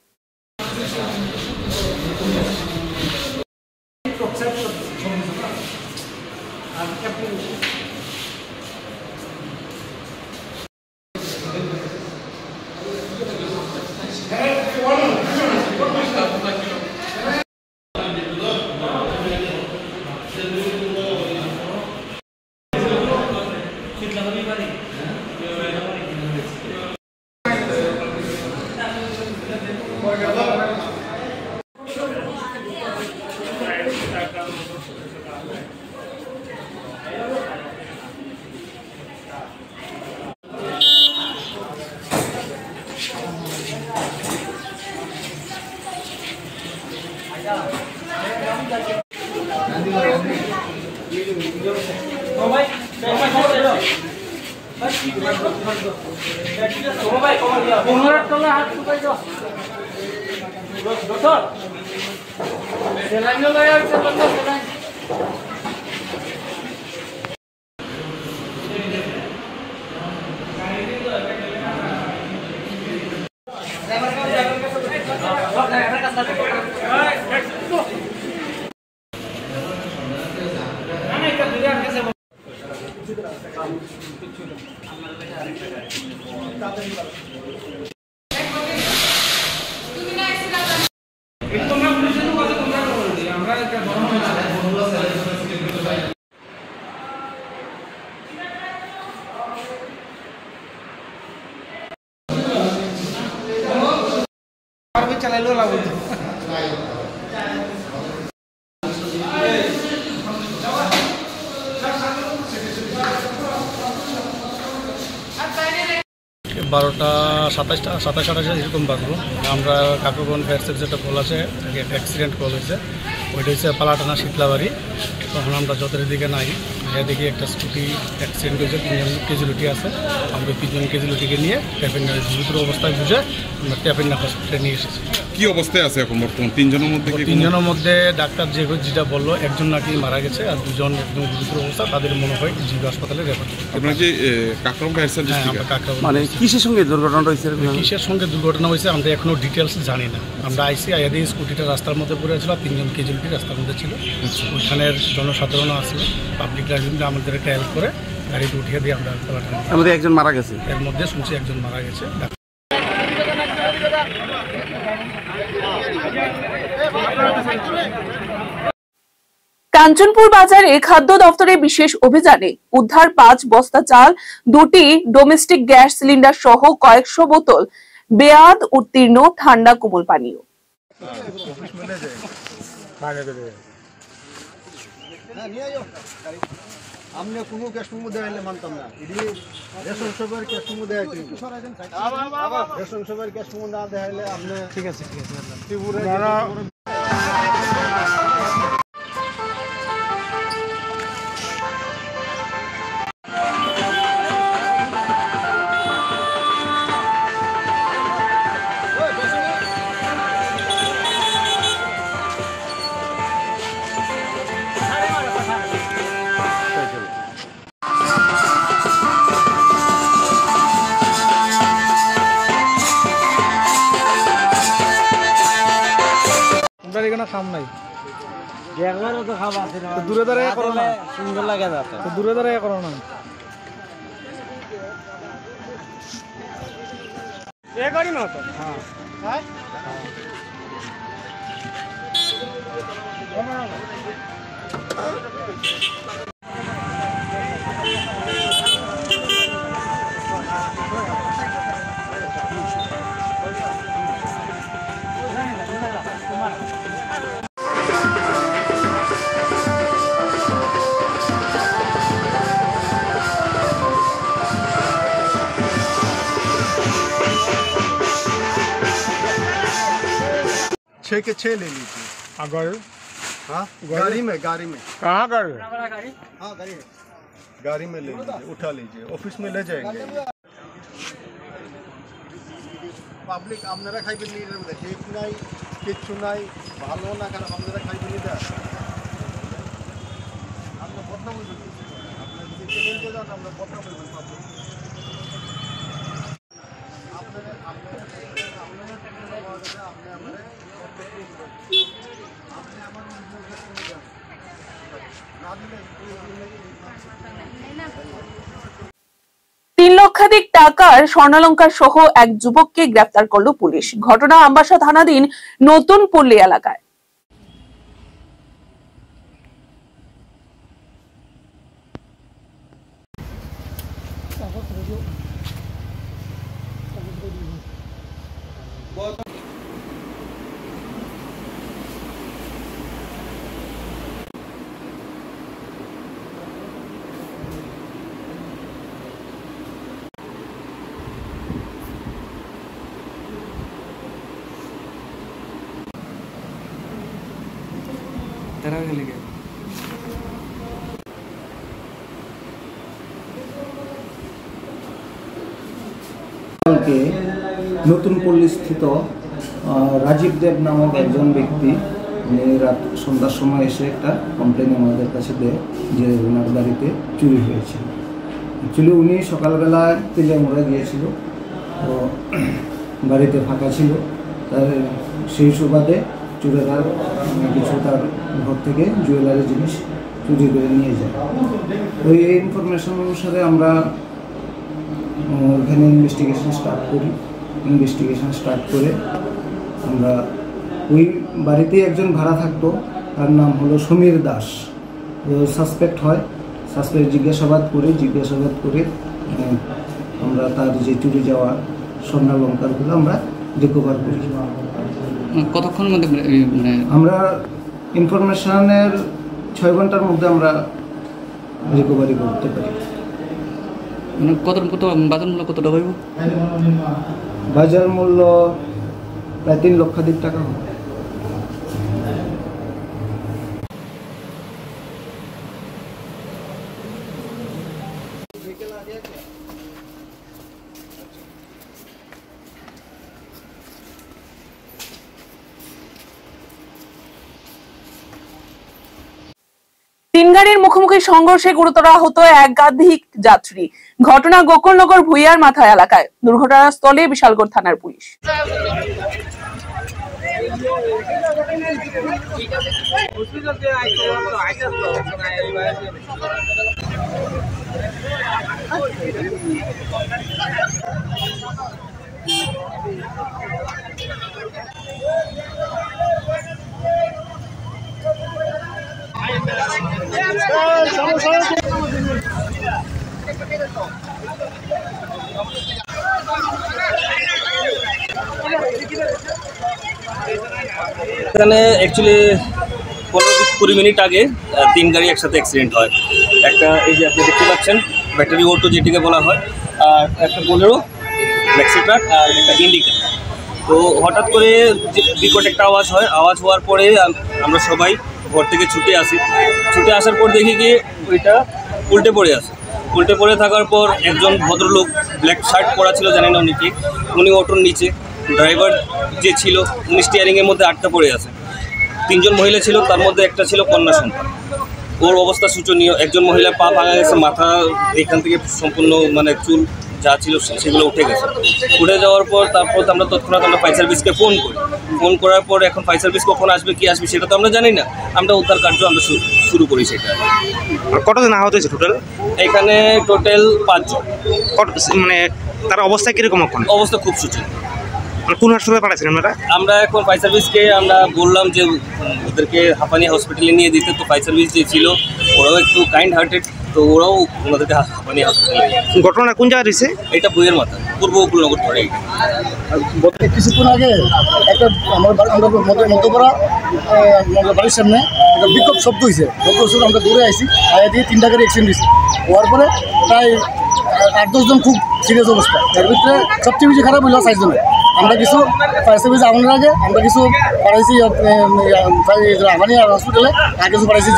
চালাইলেও লাভ হইতো। বারোটা 27-28 এরকম বাজবো। আমরা কাকুগঞ্জ ফায়ার সার্ভিস একটা কল আছে, অ্যাক্সিডেন্ট কল হয়েছে, ওইটা হচ্ছে পালাটানা শীতলাবাড়ি। তখন আমরা যতের দিকে নাই, দেখি একটা স্কুটি অ্যাক্সিডেন্ট হয়েছে, 3জন ক্যাজুয়ালিটি আছে। আমরা 3জন ক্যাজুয়ালিটিকে নিয়ে ট্যাপিনা গুরুতর অবস্থায় বুঝে আমরা ট্যাপিনা হসপিটালে নিয়ে এসেছি। কি অবস্থায় আছে এখন বর্তমান 3জনের মধ্যে? 3জনের মধ্যে ডাক্তার যেটা বললো, একজন নাকি মারা গেছে আর 2জন একদম গুরুতর অবস্থা, তাদের মনে হয় জিবি হাসপাতালে রেফার। আপনার কি কাকরাম ফায়ার সার্ভিস? মানে কিসের সঙ্গে দুর্ঘটনা হয়েছে? কিসের সঙ্গে দুর্ঘটনা হয়েছে আমরা এখনো ডিটেলস জানি না। আমরা আইসি আয়াদি স্কুটিটা রাস্তার মধ্যে পড়ে ছিল, 3জন ক্যাজুয়ালিটি রাস্তার মধ্যে ছিল। ওইখানের জনসাধারণ আসলে পাবলিকরা আমাদেরকে হেল্প করে গাড়িতে উঠিয়ে দিয়ে আমরা আমাদের একজন মারা গেছে, এর মধ্যে শুনছি একজন মারা গেছে। কাঞ্চনপুর বাজারে খাদ্য দপ্তরের বিশেষ অভিযানে উদ্ধার 5 বস্তা চাল, 2টি ডোমেস্টিক গ্যাস সিলিন্ডার সহ কয়েকশো বোতল বেয়াদ উত্তীর্ণ ঠান্ডা কোমল পানীয়। আমরা কোনো ক্যাশ মেমো দেখাইলে মানতাম না, রেশন সবার ক্যাশ মেমো দেখাই, রেশন সবার ক্যাশ মেমো না দেখাইলে আপনি ঠিক আছে এখানে খাম নাই, দূরে দাঁড়িয়ে করো না, সুন্দর লাগে, দূরে দাঁড়িয়ে করো না। গাড়ি না তো छः के 6 ले लीजिए। अगर हाँ गाड़ी में कहाँ गाड़ी? हाँ गाड़ी में ले लीजिए, उठा लीजिए, ऑफिस में ले जाएंगे। পাবলিক আপনারা খাইবেন নি, এর মধ্যে ঠিক নাই, কিচ্ছু নাই, ভালো না খারাপ আপনারা খাইবেন নি। আমরা কথা বলবেন, আপনারা যদি পেমেন্টে যান আমরা কথা বলবেন পাবলিক। তিন লক্ষাধিক টাকার স্বর্ণালঙ্কার সহ এক যুবককে গ্রেফতার করল পুলিশ। ঘটনা আমবাসা থানাধীন নতুন পল্লী এলাকায়। কালকে নতুন পল্লীস্থিত রাজীব দেব নামক একজন ব্যক্তি উনি রাত সন্ধ্যার সময় এসে একটা কমপ্লেন আমাদের কাছে দেয় যে ওনার বাড়িতে চুরি হয়েছে। অ্যাকচুয়ালি উনি সকালবেলা তেলিয়ামুড়া গিয়েছিল, তো বাড়িতে ফাঁকা ছিল, তার সেই সুবাদে চোরেরা কিছু তার ঘর থেকে জুয়েলারি জিনিস চুরি করে নিয়ে যায়। তো এই ইনফরমেশন অনুসারে আমরা ওখানে ইনভেস্টিগেশন স্টার্ট করে আমরা ওই বাড়িতেই একজন ভাড়া থাকতো, তার নাম হলো সমীর দাস। সাসপেক্ট জিজ্ঞাসাবাদ করে আমরা তার যে চুরি যাওয়া স্বর্ণালঙ্কারগুলো আমরা রিকভার করি। কতক্ষণের মধ্যে মানে আমরা ইনফরমেশনের 6 ঘন্টার মধ্যে আমরা রিকভারি করতে পারি। মানে কত বাজার মূল্য কত টাকা হইব? বাজার মূল্য প্রায় 3 লক্ষাধিক টাকা হবে। তিন গাড়ির মুখোমুখি সংঘর্ষে গুরুতর আহত একাধিক যাত্রী। ঘটনা গোকুলনগর ভুইয়ার মাথা এলাকায়। দুর্ঘটনাস্থলে বিশালগড় থানার পুলিশ। এখানে অ্যাকচুয়ালি 15-20 মিনিট আগে 3 গাড়ি একসাথে অ্যাক্সিডেন্ট হয়। একটা এই যে আপনি দেখতে পাচ্ছেন ব্যাটারি অটো যেটিকে বলা হয়, আর একটা বোলেরো ম্যাক্সি ট্রাক আর একটা ইন্ডিকা। তো হঠাৎ করে বিকট একটা আওয়াজ হয়। আওয়াজ হওয়ার পরে আমরা সবাই ঘর থেকে ছুটে আসি। ছুটে আসার পর দেখি কি ওইটা উল্টে পড়ে আসে। উল্টে পড়ে থাকার পর একজন ভদ্রলোক ব্ল্যাক শার্ট পরা ছিল, জানেন না উনি অটোর নিচে, ড্রাইভার যে ছিল উনি স্টিয়ারিংয়ের মধ্যে আটকা পড়ে আছে। 3 জন মহিলা ছিল, তার মধ্যে একটা ছিল কন্যা সন্তান। ওর অবস্থা শোচনীয়। একজন মহিলার পা ভাঙা গেছে, মাথা এখান থেকে সম্পূর্ণ মানে চুল যা ছিল সেগুলো উঠে গেছে। উঠে যাওয়ার পর তারপর আমরা তৎক্ষণাৎ আমরা ফায়ার সার্ভিসকে ফোন করি। ফোন করার পর এখন ফায়ার সার্ভিস কখন আসবে কি আসবে সেটা তো আমরা জানি না। আমরা উদ্ধার কার্য আমরা শুরু করি সেটা। কতজন আহত হয়েছে টোটাল? এখানে টোটাল 5 জন। মানে তার অবস্থা কীরকম? এখন অবস্থা খুব শোচনীয়। কোন হাসপাতালে পাঠাচ্ছেন আপনারা? আমরা এখন ফায়ার সার্ভিসকে আমরা বললাম যে ওদেরকে হাঁপানিয়া হসপিটালে নিয়ে দিতে। তো ফায়ার সার্ভিস যে ছিল ওরাও একটু কাইন্ড হার্টেড, তো ওরাও ওনাদেরকে হাঁপানিয়া হসপিটালে। ঘটনা কোন জায়গায় রয়েছে? এটা বইয়ের মাথা, পূর্ব গোকুলনগর ধরে। কিছুক্ষণ আগে একটা আমরা মধ্যপাড়া বাড়ির সামনে একটা বিক্ষোভ শব্দ হয়েছে। শব্দ আমরা দৌড়ে আসি, আগে দিয়ে 3টা গাড়ি অ্যাক্সিডেন্ট হয়েছে। হওয়ার পরে প্রায় 8-10 জন খুব সিরিয়াস অবস্থা। এর ভিতরে সবচেয়ে বেশি খারাপ হইল 4 জনের। আমরা কিছু ফায়ার সার্ভিস আগুনের আগে আমরা কিছু পাঠাইছি হাঁপানিয়া হসপিটালে, আর কিছু পাঠাইছি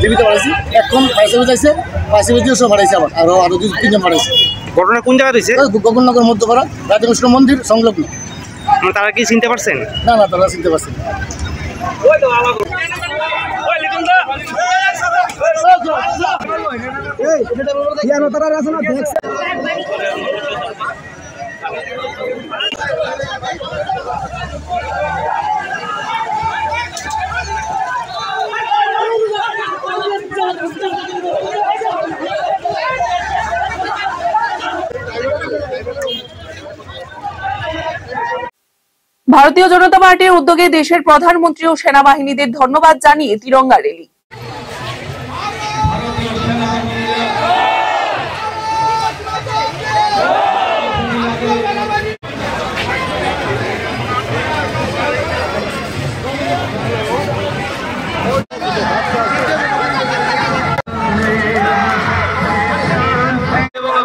জিবিতে পাঠাইছি। এখন ফায়ার সার্ভিস আসছে, ফায়ার সার্ভিস দিয়ে সব পাঠাইছি। আরও 2-3 জন পাঠাইছি। ঘটনা কোন জায়গায় রয়েছে? গোকুলনগর মধ্যপাড়া রাধাকৃষ্ণ মন্দির সংলগ্ন। তারা কি চিনতে পারছেন? না, তারা চিনতে পারছেন। ভারতীয় জনতা পার্টির উদ্যোগে দেশের প্রধানমন্ত্রী ও সেনাবাহিনীদের ধন্যবাদ জানিয়ে তিরঙ্গা র্যালি।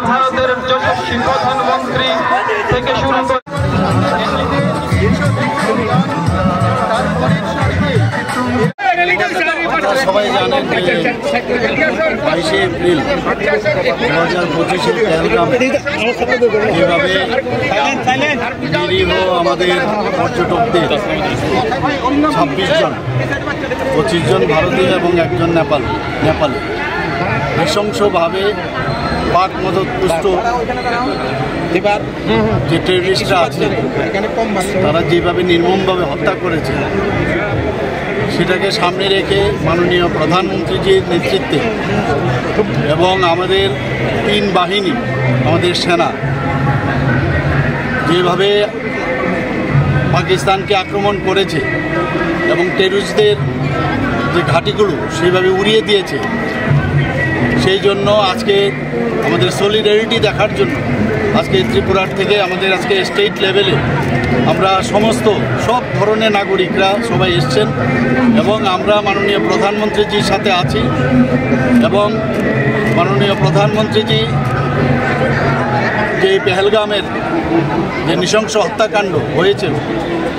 ভারতের যশস্বী প্রধানমন্ত্রী থেকে শুরু করে সবাই জানেন যে 22শে এপ্রিল 2025 পহেলগামে যেভাবে নিরীহ আমাদের পর্যটকদের 26 জন, 25 জন ভারতীয় এবং 1 জন নেপালি নৃশংসভাবে পাক মদতপুষ্ট যে টেররিস্টরা আছে তারা যেভাবে নির্মমভাবে হত্যা করেছে সেটাকে সামনে রেখে মাননীয় প্রধানমন্ত্রীজির নেতৃত্বে এবং আমাদের 3 বাহিনী, আমাদের সেনা যেভাবে পাকিস্তানকে আক্রমণ করেছে এবং টেররিস্টদের যে ঘাঁটিগুলো সেভাবে উড়িয়ে দিয়েছে, সেই জন্য আজকে আমাদের সলিডারিটি দেখার জন্য আজকে ত্রিপুরার থেকে আমাদের আজকে স্টেট লেভেলে আমরা সব ধরনের নাগরিকরা সবাই এসছেন এবং আমরা মাননীয় প্রধানমন্ত্রীজির সাথে আছি এবং মাননীয় প্রধানমন্ত্রীজি যে পেহেলগামের যে নৃশংস হত্যাকাণ্ড হয়েছে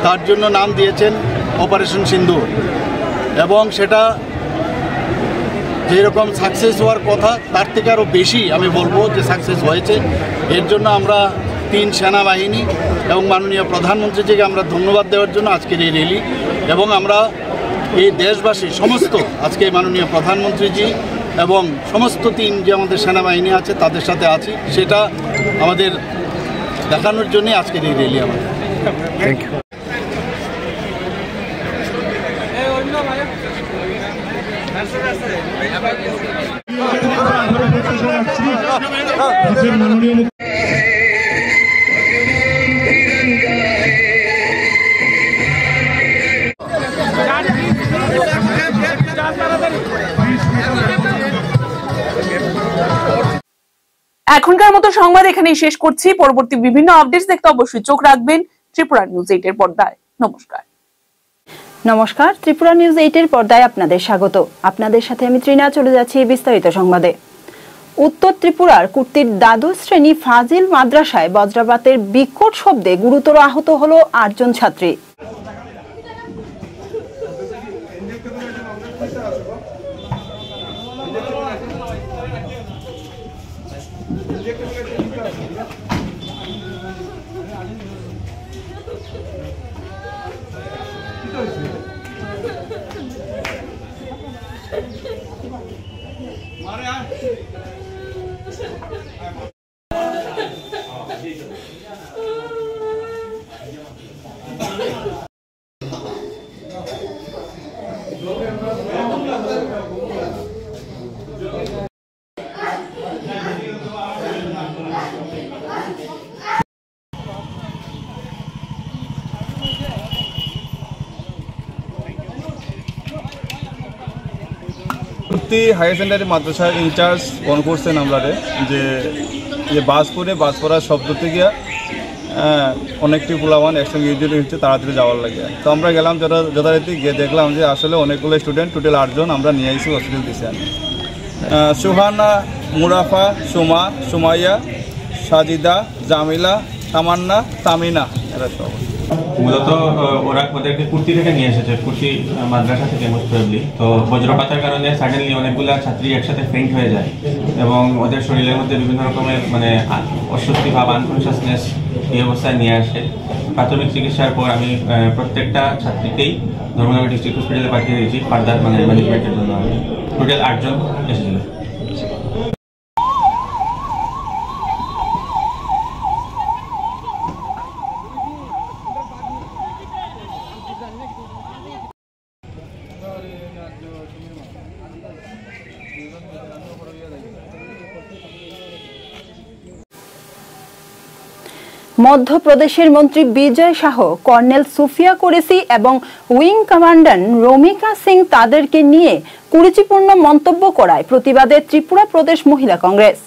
তার জন্য নাম দিয়েছেন অপারেশন সিন্দুর এবং সেটা যেরকম সাকসেস হওয়ার কথা তার থেকে আরও বেশি আমি বলবো যে সাকসেস হয়েছে। এর জন্য আমরা 3 সেনাবাহিনী এবং মাননীয় প্রধানমন্ত্রীজিকে আমরা ধন্যবাদ দেওয়ার জন্য আজকের এই র্যালি এবং আমরা এই দেশবাসী সমস্ত আজকে মাননীয় প্রধানমন্ত্রীজি এবং সমস্ত 3 যে আমাদের সেনাবাহিনী আছে তাদের সাথে আছি, সেটা আমাদের দেখানোর জন্যই আজকের এই র্যালি আমাদের। Thank you. এখনকার মতো সংবাদ এখানেই শেষ করছি। পরবর্তী বিভিন্ন আপডেটস দেখতে অবশ্যই চোখ রাখবেন ত্রিপুরা নিউজ 8 এর পর্দায়। নমস্কার, ত্রিপুরা নিউজ 8 এর পর্দায় আপনাদের স্বাগত। আপনাদের সাথে আমি ত্রিনা, চলে যাচ্ছি বিস্তারিত সংবাদে। উত্তর ত্রিপুরার কুর্তির দ্বাদশ শ্রেণী ফাজিল মাদ্রাসায় বজ্রপাতের বিকট শব্দে গুরুতর আহত হলো 8 জন ছাত্রী। কুর্তি হায়ার সেকেন্ডারি মাদ্রাসার ইনচার্জ ফোন করছেন আমরা যে বাস পড়ার শব্দ থেকে অনেকটি পোলাবান একসঙ্গে ইউজুয়ালি হচ্ছে তাড়াতাড়ি যাওয়ার লাগে। তো আমরা গেলাম যথারীতি গিয়ে দেখলাম যে আসলে অনেকগুলো স্টুডেন্ট, টোটাল 8 জন আমরা নিয়ে আসি হসপিটাল দিয়েছি। সুহানা, মুরাফা, সুমা, সুমাইয়া, সাজিদা, জামিলা, তামান্না, তামিনা, এরা সব। মূলত ওদেরকে কুর্তি থেকে নিয়ে এসেছে, কুর্তি মাদ্রাসা থেকে মোস্ট প্রবলি। তো বজ্রপাতের কারণে সাডেনলি অনেকগুলো ছাত্রী একসাথে ফেইন্ট হয়ে যায় এবং ওদের শরীরের মধ্যে বিভিন্ন রকমের অস্বস্তি ভাব, আনকনসিয়াসনেস এই অবস্থায় নিয়ে আসে। প্রাথমিক চিকিৎসার পর আমি প্রত্যেকটা ছাত্রীকেই ধর্মনগর ডিস্ট্রিক্ট হসপিটালে পাঠিয়ে দিয়েছি ফার্দার ম্যানেজমেন্টের জন্য। টোটাল 8 জন এসেছিল। মধ্যপ্রদেশের মন্ত্রী বিজয় শাহ, কর্নেল সুফিয়া কুরেশি এবং উইং কমান্ডার রমিকা সিং তাদেরকে নিয়ে কুরুচিপূর্ণ মন্তব্য করায় প্রতিবাদে ত্রিপুরা প্রদেশ মহিলা কংগ্রেস।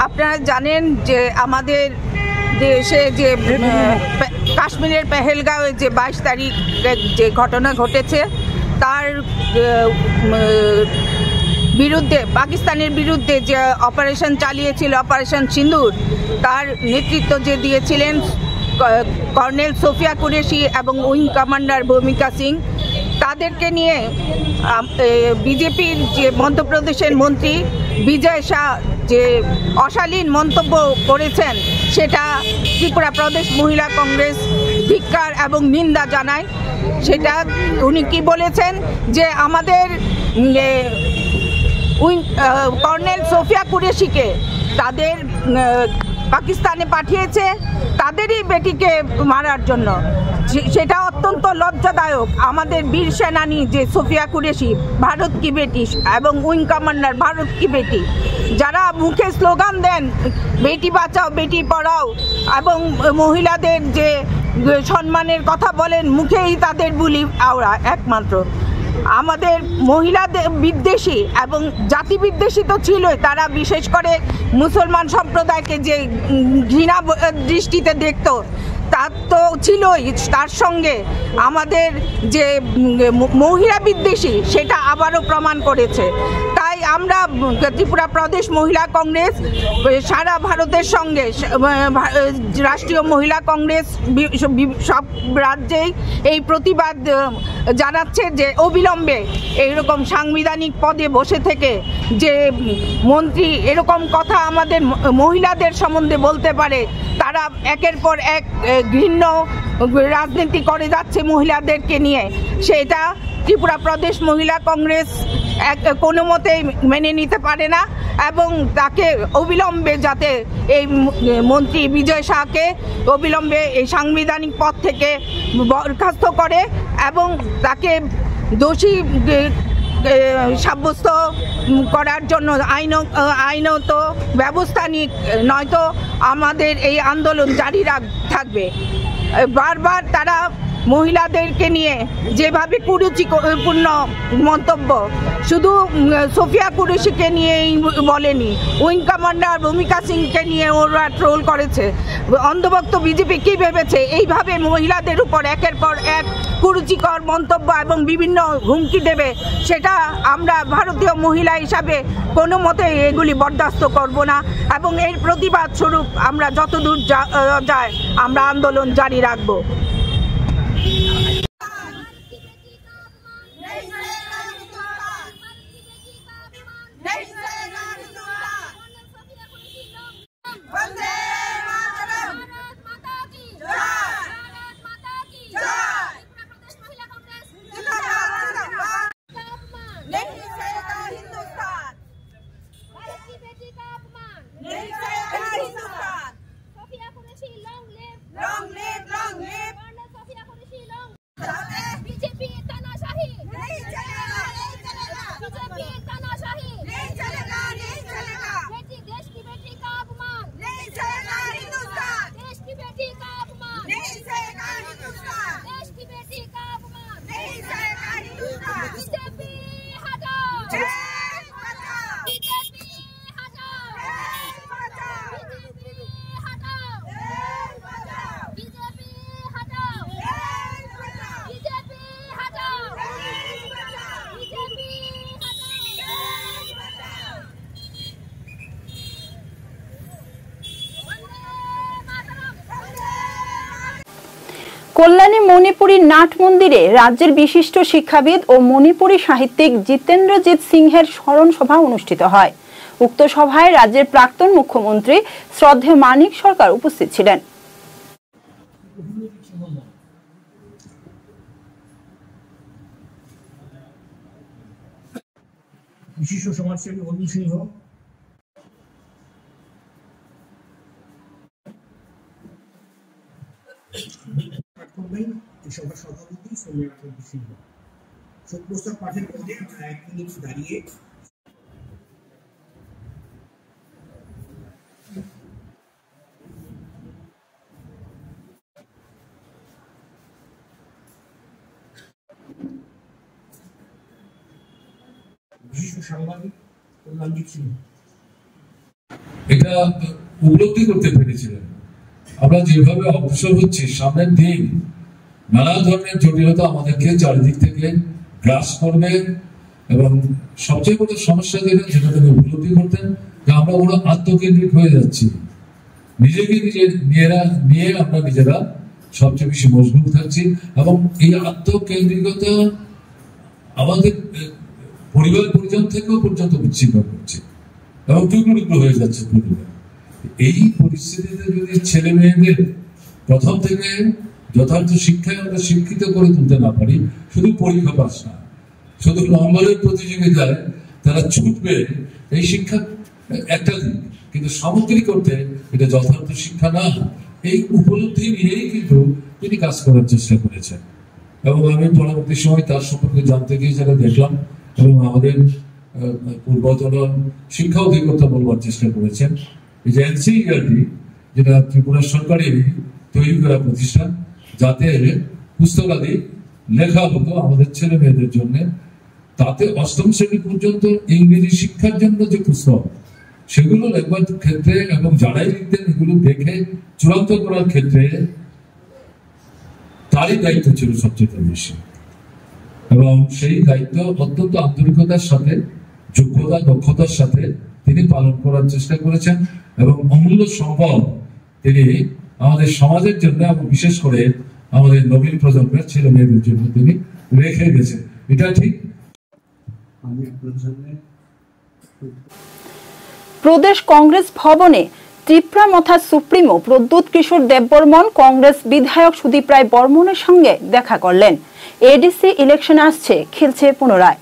আপনারা জানেন যে আমাদের দেশে যে কাশ্মীরের পেহেলগাঁওয়ে যে 22 তারিখ যে ঘটনা ঘটেছে তার বিরুদ্ধে পাকিস্তানের বিরুদ্ধে যে অপারেশন চালিয়েছিল অপারেশন সিন্দুর তার নেতৃত্ব যে দিয়েছিলেন কর্নেল সোফিয়া কুরেশি এবং উইং কমান্ডার ভূমিকা সিং, তাদেরকে নিয়ে বিজেপির যে মধ্যপ্রদেশের মন্ত্রী বিজয় শাহ যে অশালীন মন্তব্য করেছেন সেটা ত্রিপুরা প্রদেশ মহিলা কংগ্রেস ধিক্কার এবং নিন্দা জানায়। সেটা উনি কি বলেছেন যে আমাদের কর্নেল সোফিয়া কুরেশিকে তাদের পাকিস্তানে পাঠিয়েছে তাদেরই বেটিকে মারার জন্য। সেটা অত্যন্ত লজ্জাদায়ক। আমাদের বীর সেনানী যে সোফিয়া কুরেশি ভারত কি বেটি এবং উইং কমান্ডার ভারত কি বেটি, যারা মুখে স্লোগান দেন বেটি বাঁচাও বেটি পড়াও এবং মহিলাদের যে সম্মানের কথা বলেন মুখেই তাদের বুলি আওড়া একমাত্র। আমাদের মহিলাদের বিদ্বেষী এবং জাতি বিদ্বেষী তো ছিলই, তারা বিশেষ করে মুসলমান সম্প্রদায়কে যে ঘৃণা দৃষ্টিতে দেখত তা তো ছিলই, তার সঙ্গে আমাদের যে মহিলা বিদ্বেষী সেটা আবারও প্রমাণ করেছে। তাই আমরা ত্রিপুরা প্রদেশ মহিলা কংগ্রেস সারা ভারতের সঙ্গে রাষ্ট্রীয় মহিলা কংগ্রেস সব রাজ্যেই এই প্রতিবাদ জানাচ্ছে যে অবিলম্বে এইরকম সাংবিধানিক পদে বসে থেকে যে মন্ত্রী এরকম কথা আমাদের মহিলাদের সম্বন্ধে বলতে পারে, তারা একের পর এক ঘৃণ্য রাজনীতি করে যাচ্ছে মহিলাদেরকে নিয়ে, সেটা ত্রিপুরা প্রদেশ মহিলা কংগ্রেস কোনো মতেই মেনে নিতে পারে না এবং তাকে অবিলম্বে যাতে এই মন্ত্রী বিজয় শাহকে অবিলম্বে এই সাংবিধানিক পদ থেকে বরখাস্ত করে এবং তাকে দোষী সাব্যস্ত করার জন্য আইনত ব্যবস্থা নিক, নয়তো আমাদের এই আন্দোলন জারি থাকবে। বারবার তারা মহিলাদেরকে নিয়ে যেভাবে কুরুচিপূর্ণ মন্তব্য শুধু সোফিয়া কুরেশিকে নিয়েই বলেনি, উইং কমান্ডার ভূমিকা সিংকে নিয়ে ওরা ট্রোল করেছে। অন্ধভক্ত বিজেপি কী ভেবেছে এইভাবে মহিলাদের উপর একের পর এক কুরুচিকর মন্তব্য এবং বিভিন্ন হুমকি দেবে, সেটা আমরা ভারতীয় মহিলা হিসাবে কোনো মতে এগুলি বরদাস্ত করব না এবং এর প্রতিবাদ স্বরূপ আমরা যতদূর যায় আমরা আন্দোলন জারি রাখব। কল্যাণী মণিপুরী নাট মন্দিরে রাজ্যের বিশিষ্ট শিক্ষাবিদ ও মণিপুরী সাহিত্যিক জিতেন্দ্রজিৎ সিংহের স্মরণ সভা অনুষ্ঠিত হয়। উক্ত সভায় রাজ্যের প্রাক্তন মুখ্যমন্ত্রী শ্রদ্ধেয় মানিক সরকার উপস্থিত ছিলেন। বিশিষ্ট সমাজসেবী অরুণ সিংহ, সভার সভাপতি সৌম্যনাথ সিংহ, শোক প্রস্তাব পাঠের পদে আমরা 1 মিনিট দাঁড়িয়ে বিশিষ্ট সাংবাদিক কল্যাণজিৎ সিংহ। এটা উপলব্ধি করতে পেরেছিলেন। আমরা যেভাবে অগ্রসর হচ্ছি, সামনের দিন নানা ধরনের জটিলতা আমাদেরকে চারিদিক থেকে গ্রাস করবে এবং সবচেয়ে বড় সমস্যা যেটা তিনি উপলব্ধি করতেন যে আমরা বড় আত্মকেন্দ্রিক হয়ে যাচ্ছি, নিজেকে নিয়ে আমরা নিজেরা সবচেয়ে বেশি মজবুত থাকছি এবং এই আত্মকেন্দ্রিকতা আমাদের পরিবার পরিজন থেকেও পর্যন্ত বিচ্ছিন্ন করছে এবং টুকরো হয়ে যাচ্ছে পরিবার। এই পরিস্থিতিতে যদি ছেলে মেয়েদের প্রথম থেকে যথার্থ শিক্ষায় আমরা শিক্ষিত করে তুলতে না পারি, শুধু পরীক্ষা পাস না, শুধু নম্বরের প্রতিযোগিতায় তারা ছুটবে, এই শিক্ষা একটা দিক, কিন্তু সামগ্রিক করতে এটা যথার্থ শিক্ষা না। এই উপলব্ধি নিয়েই কিন্তু তিনি কাজ করার চেষ্টা করেছেন এবং আমি পরবর্তী সময় তার সম্পর্কে জানতে গিয়ে যেটা দেখলাম এবং আমাদের পূর্বতন শিক্ষা অধিকর্তা বলবার চেষ্টা করেছেন, এই যে এনসিইআরটি যেটা ত্রিপুরা সরকারের তৈরি করা প্রতিষ্ঠান, যাতে পুস্তকাদি লেখা হতো আমাদের ছেলে মেয়েদের জন্য, তাতে অষ্টম শ্রেণী পর্যন্ত ইংরেজি শিক্ষার জন্য যে পুস্তক সেগুলো লেখবার ক্ষেত্রে এবং যারাই লিখতেন এগুলো দেখে চূড়ান্ত করার ক্ষেত্রে তারই দায়িত্ব ছিল সবচেয়ে বেশি এবং সেই দায়িত্ব অত্যন্ত আন্তরিকতার সাথে, যোগ্যতা দক্ষতার সাথে তিনি পালন করার চেষ্টা করেছেন এবং অমূল্য সম্পদ তিনি আমাদের সমাজের জন্য এবং বিশেষ করে আমাদের নবীন প্রজন্মের ছেলে মেয়েদের জন্য তিনি রেখে গেছেন। এটা ঠিক। প্রদেশ কংগ্রেস ভবনে ত্রিপুরা মথা সুপ্রিমো প্রদ্যুৎ কিশোর দেববর্মন কংগ্রেস বিধায়ক সুদীপ রায় বর্মনের সঙ্গে দেখা করলেন। এডিসি ইলেকশন আসছে, খেলছে পুনরায়।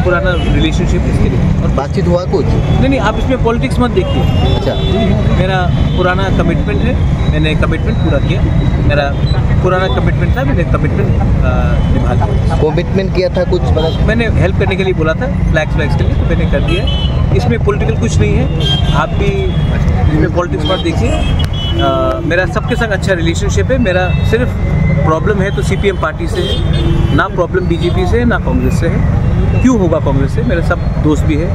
पुराना रिलेशनशिप इसके लिए और बातचीत हुआ कुछ नहीं, आप इसमें पॉलिटिक्स मत देखिए। अच्छा, मेरा पुराना कमिटमेंट है, मैंने कमिटमेंट पूरा किया। मेरा पुराना कमिटमेंट था, मैंने कमिटमेंट निभा लिया। कमिटमेंट किया था कुछ, मैंने हेल्प करने के लिए बोला था, फ्लैग्स के लिए, तो मैंने कर दिया। इसमें पॉलिटिकल कुछ नहीं है, आप भी इसमें पॉलिटिक्स मत देखिए। मेरा सबके संग अच्छा रिलेशनशिप है। मेरा सिर्फ प्रॉब्लम है तो सीपीएम पार्टी से है, ना प्रॉब्लम बीजेपी से है, ना कांग्रेस से है। क्यों होगा कांग्रेस से? मेरे सब दोस्त भी है,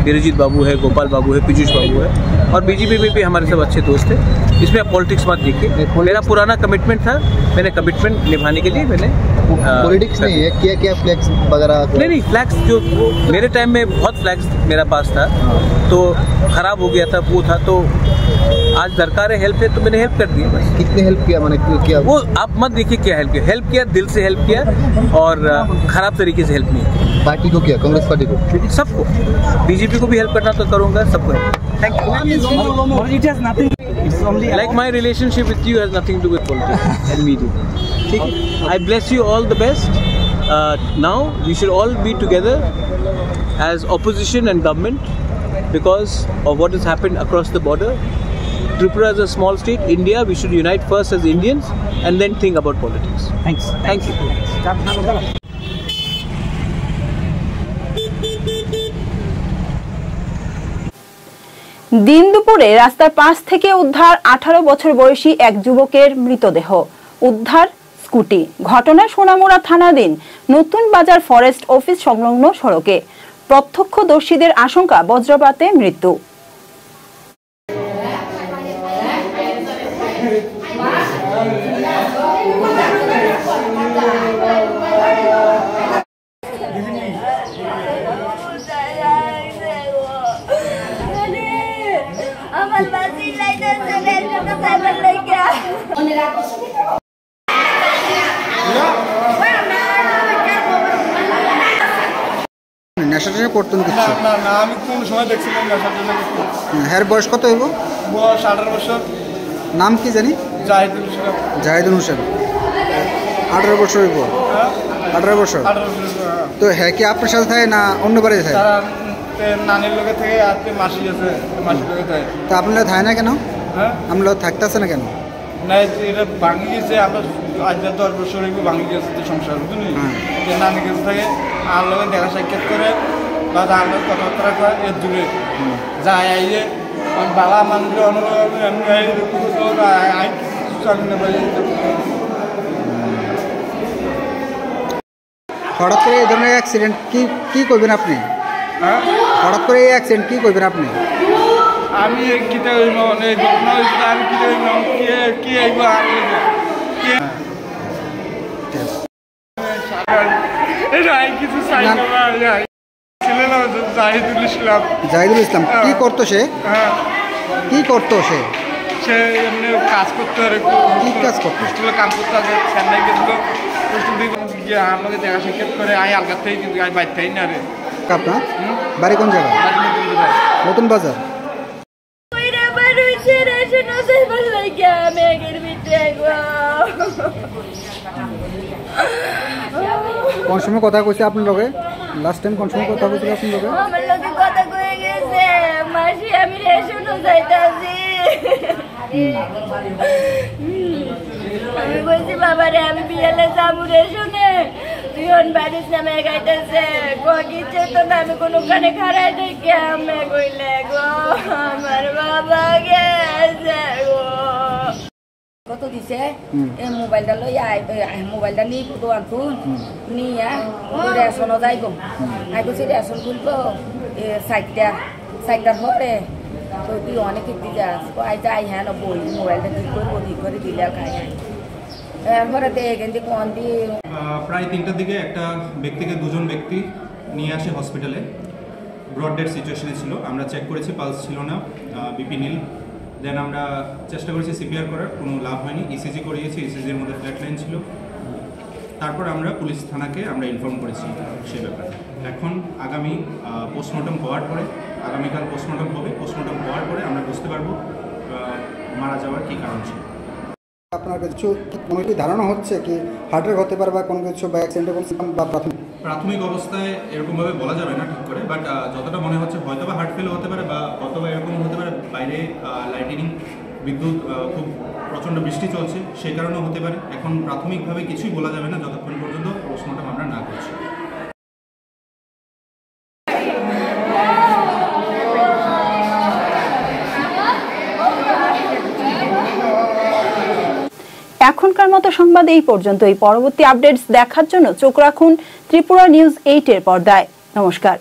बीरजीत बाबू है, गोपाल बाबू है, पीयूष बाबू है, और बीजेपी में भी हमारे सब अच्छे दोस्त हैं। इसमें आप पॉलिटिक्स मत देखिए। मेरा पुराना कमिटमेंट था, मैंने कमिटमेंट निभाने के लिए मैंने पॉलिटिक्स नहीं है। क्या फ्लैग्स वगैरह? नहीं, फ्लैग्स जो मेरे टाइम में बहुत फ्लैग्स मेरा पास था, तो खराब हो गया था, वो था, तो आज दरकार है हेल्प है तो मैंने हेल्प कर दी बस। कितने हेल्प किया, मैंने किया वो आप मत देखिए क्या हेल्प किया, दिल से हेल्प किया और खराब तरीके से हेल्प नहीं किया। पार्टी को किया, कांग्रेस पार्टी को, सबको, बीजेपी को भी हेल्प करना तो करूंगा, सबको। Thank you. Like my relationship with you has nothing to do with politics and media. ठीक है? I bless you all the best. Now we should all be together as opposition and government because of what has happened across the border. Tripura is a small state. India, we should unite first as Indians and then think about politics. Thanks. Thank you. দিন দুপুরে রাস্তার পাশ থেকে উদ্ধার 18 বছর বয়সী এক যুবকের মৃতদেহ। উদ্ধার স্কুটি। ঘটনা সোনামুড়া থানাধীন নতুন বাজার ফরেস্ট অফিস সংলগ্ন সড়কে। প্রত্যক্ষদর্শীদের আশঙ্কা বজ্রপাতে মৃত্যু। নেশা টেশা করতেন কিছু? না না না, আমি কোন সময় দেখছিলাম নেশা টেশা করতে। হ্যার বয়স কত হইব? বয়স 18 বছর। নাম কি জানি? জাহিদুল হোসেন। জাহিদুল হোসেন 18 বছর হইব? 18 বছর। তো হ্যাঁ কি আপনার সাথে থাকে না অন্য বাড়িতে থাকে? নানির লোকে থেকে আজকে মাসি আছে, মাসির লোকে থাকে। তা আপনারা থাকে না কেন? হ্যাঁ আপনারা থাকতেছে না কেন? না এটা ভাঙি গেছে, আপনার আজ 10 বছর হইব ভাঙি গেছে তো সংসার, বুঝলি? নানির কাছে থাকে, আর লোকে দেখা সাক্ষাৎ করে বা আমার কথাবার্তা করে, এর দূরে যায় আইয়ে বাবা মানুষের হঠাৎ করে এই ধরনের অ্যাক্সিডেন্ট কি করবেন আপনি? হঠাৎ করে এই অ্যাক্সিডেন্ট কি করবেন আপনি? আমি কিতা হইব এই ঘটনা হইছে, আমি কিতা হইব কি হইব আর কিছু চাই না। জাহিদুল ইসলাম। জাহিদুল ইসলাম কি করতো সে? কি করতো সে? সে এমনি কাজ করতো, আর কি কাজ করতো? হোস্টেলে কাজ করতো, আগে চেন্নাই গেছিল, হোস্টেল থেকে গিয়ে আমাকে দেখা সাক্ষাৎ করে আই আলগার থেকে, কিন্তু আমি বাইর থাকি না রে। আপনার বাড়ি কোন জায়গা? নতুন বাজার। কোন সময় কথা কইছে আপনার লগে? লাস্ট টাইম কোন সময় কথা কইছিল আপনার লগে? আমার লগে কথা কই গেছে মাসি, আমি রেশনও যাইতাছি। আমি কইছি বাবা রে আমি বিয়ালে যাবো রেশনে, তুই বাড়ির নামে গাইতেছে কিচ্ছে তো না, আমি কোনোখানে খারাই দেখে আমি কইলে গো আমার বাবা গেছে গো। কত দিছে এই মোবাইলটা লই মোবাইলটা নিয়ে দোকান তুন নিয়ে রেশনও যাই গো। আই কইছি রেশন খুলবো সাইটটার হতে, তো তুই অনেক একটি যাস আই যাই, হ্যাঁ না বই মোবাইলটা ঠিক করবো, ঠিক করে দিলে খাই। এরপরে দেখেন যে কোন দিয়ে প্রায় 3টার দিকে একটা ব্যক্তিকে, দুজন ব্যক্তি নিয়ে আসে হসপিটালে। ব্রড ডেড সিচুয়েশনে ছিল। আমরা চেক করেছি, পালস ছিল না, বিপি নীল। দেন আমরা চেষ্টা করেছি সিপিআর করার, কোনো লাভ হয়নি। ইসিজি করিয়েছি, ইসিজির মধ্যে ফ্ল্যাট লাইন ছিল। তারপর আমরা পুলিশ থানাকে আমরা ইনফর্ম করেছি সেই ব্যাপারে। এখন আগামী পোস্টমর্টম হওয়ার পরে, আগামীকাল পোস্টমর্টম হবে, পোস্টমর্টম হওয়ার পরে আমরা বুঝতে পারবো মারা যাওয়ার কী কারণ ছিল। আপনার কিছু কোনো কি ধারণা হচ্ছে কি হার্টের হতে পারে বা কোনো কিছু বা অ্যাক্সিডেন্টের বা প্রাথমিক অবস্থায় এরকমভাবে বলা যাবে না ঠিক করে, বাট যতটা মনে হচ্ছে হয়তো বা হার্ট ফেল হতে পারে বা অথবা এরকম হতে পারে বাইরে লাইটিনিং, বিদ্যুৎ, খুব প্রচণ্ড বৃষ্টি চলছে, সেই কারণেও হতে পারে। এখন প্রাথমিকভাবে কিছুই বলা যাবে না যতক্ষণ পর্যন্ত পোস্টমর্টম আমরা না করছি। এখনকার মতো সংবাদ এই পর্যন্তই। পরবর্তী আপডেটস দেখার জন্য চোখ রাখুন ত্রিপুরা নিউজ 8 এর পর্দায়। নমস্কার।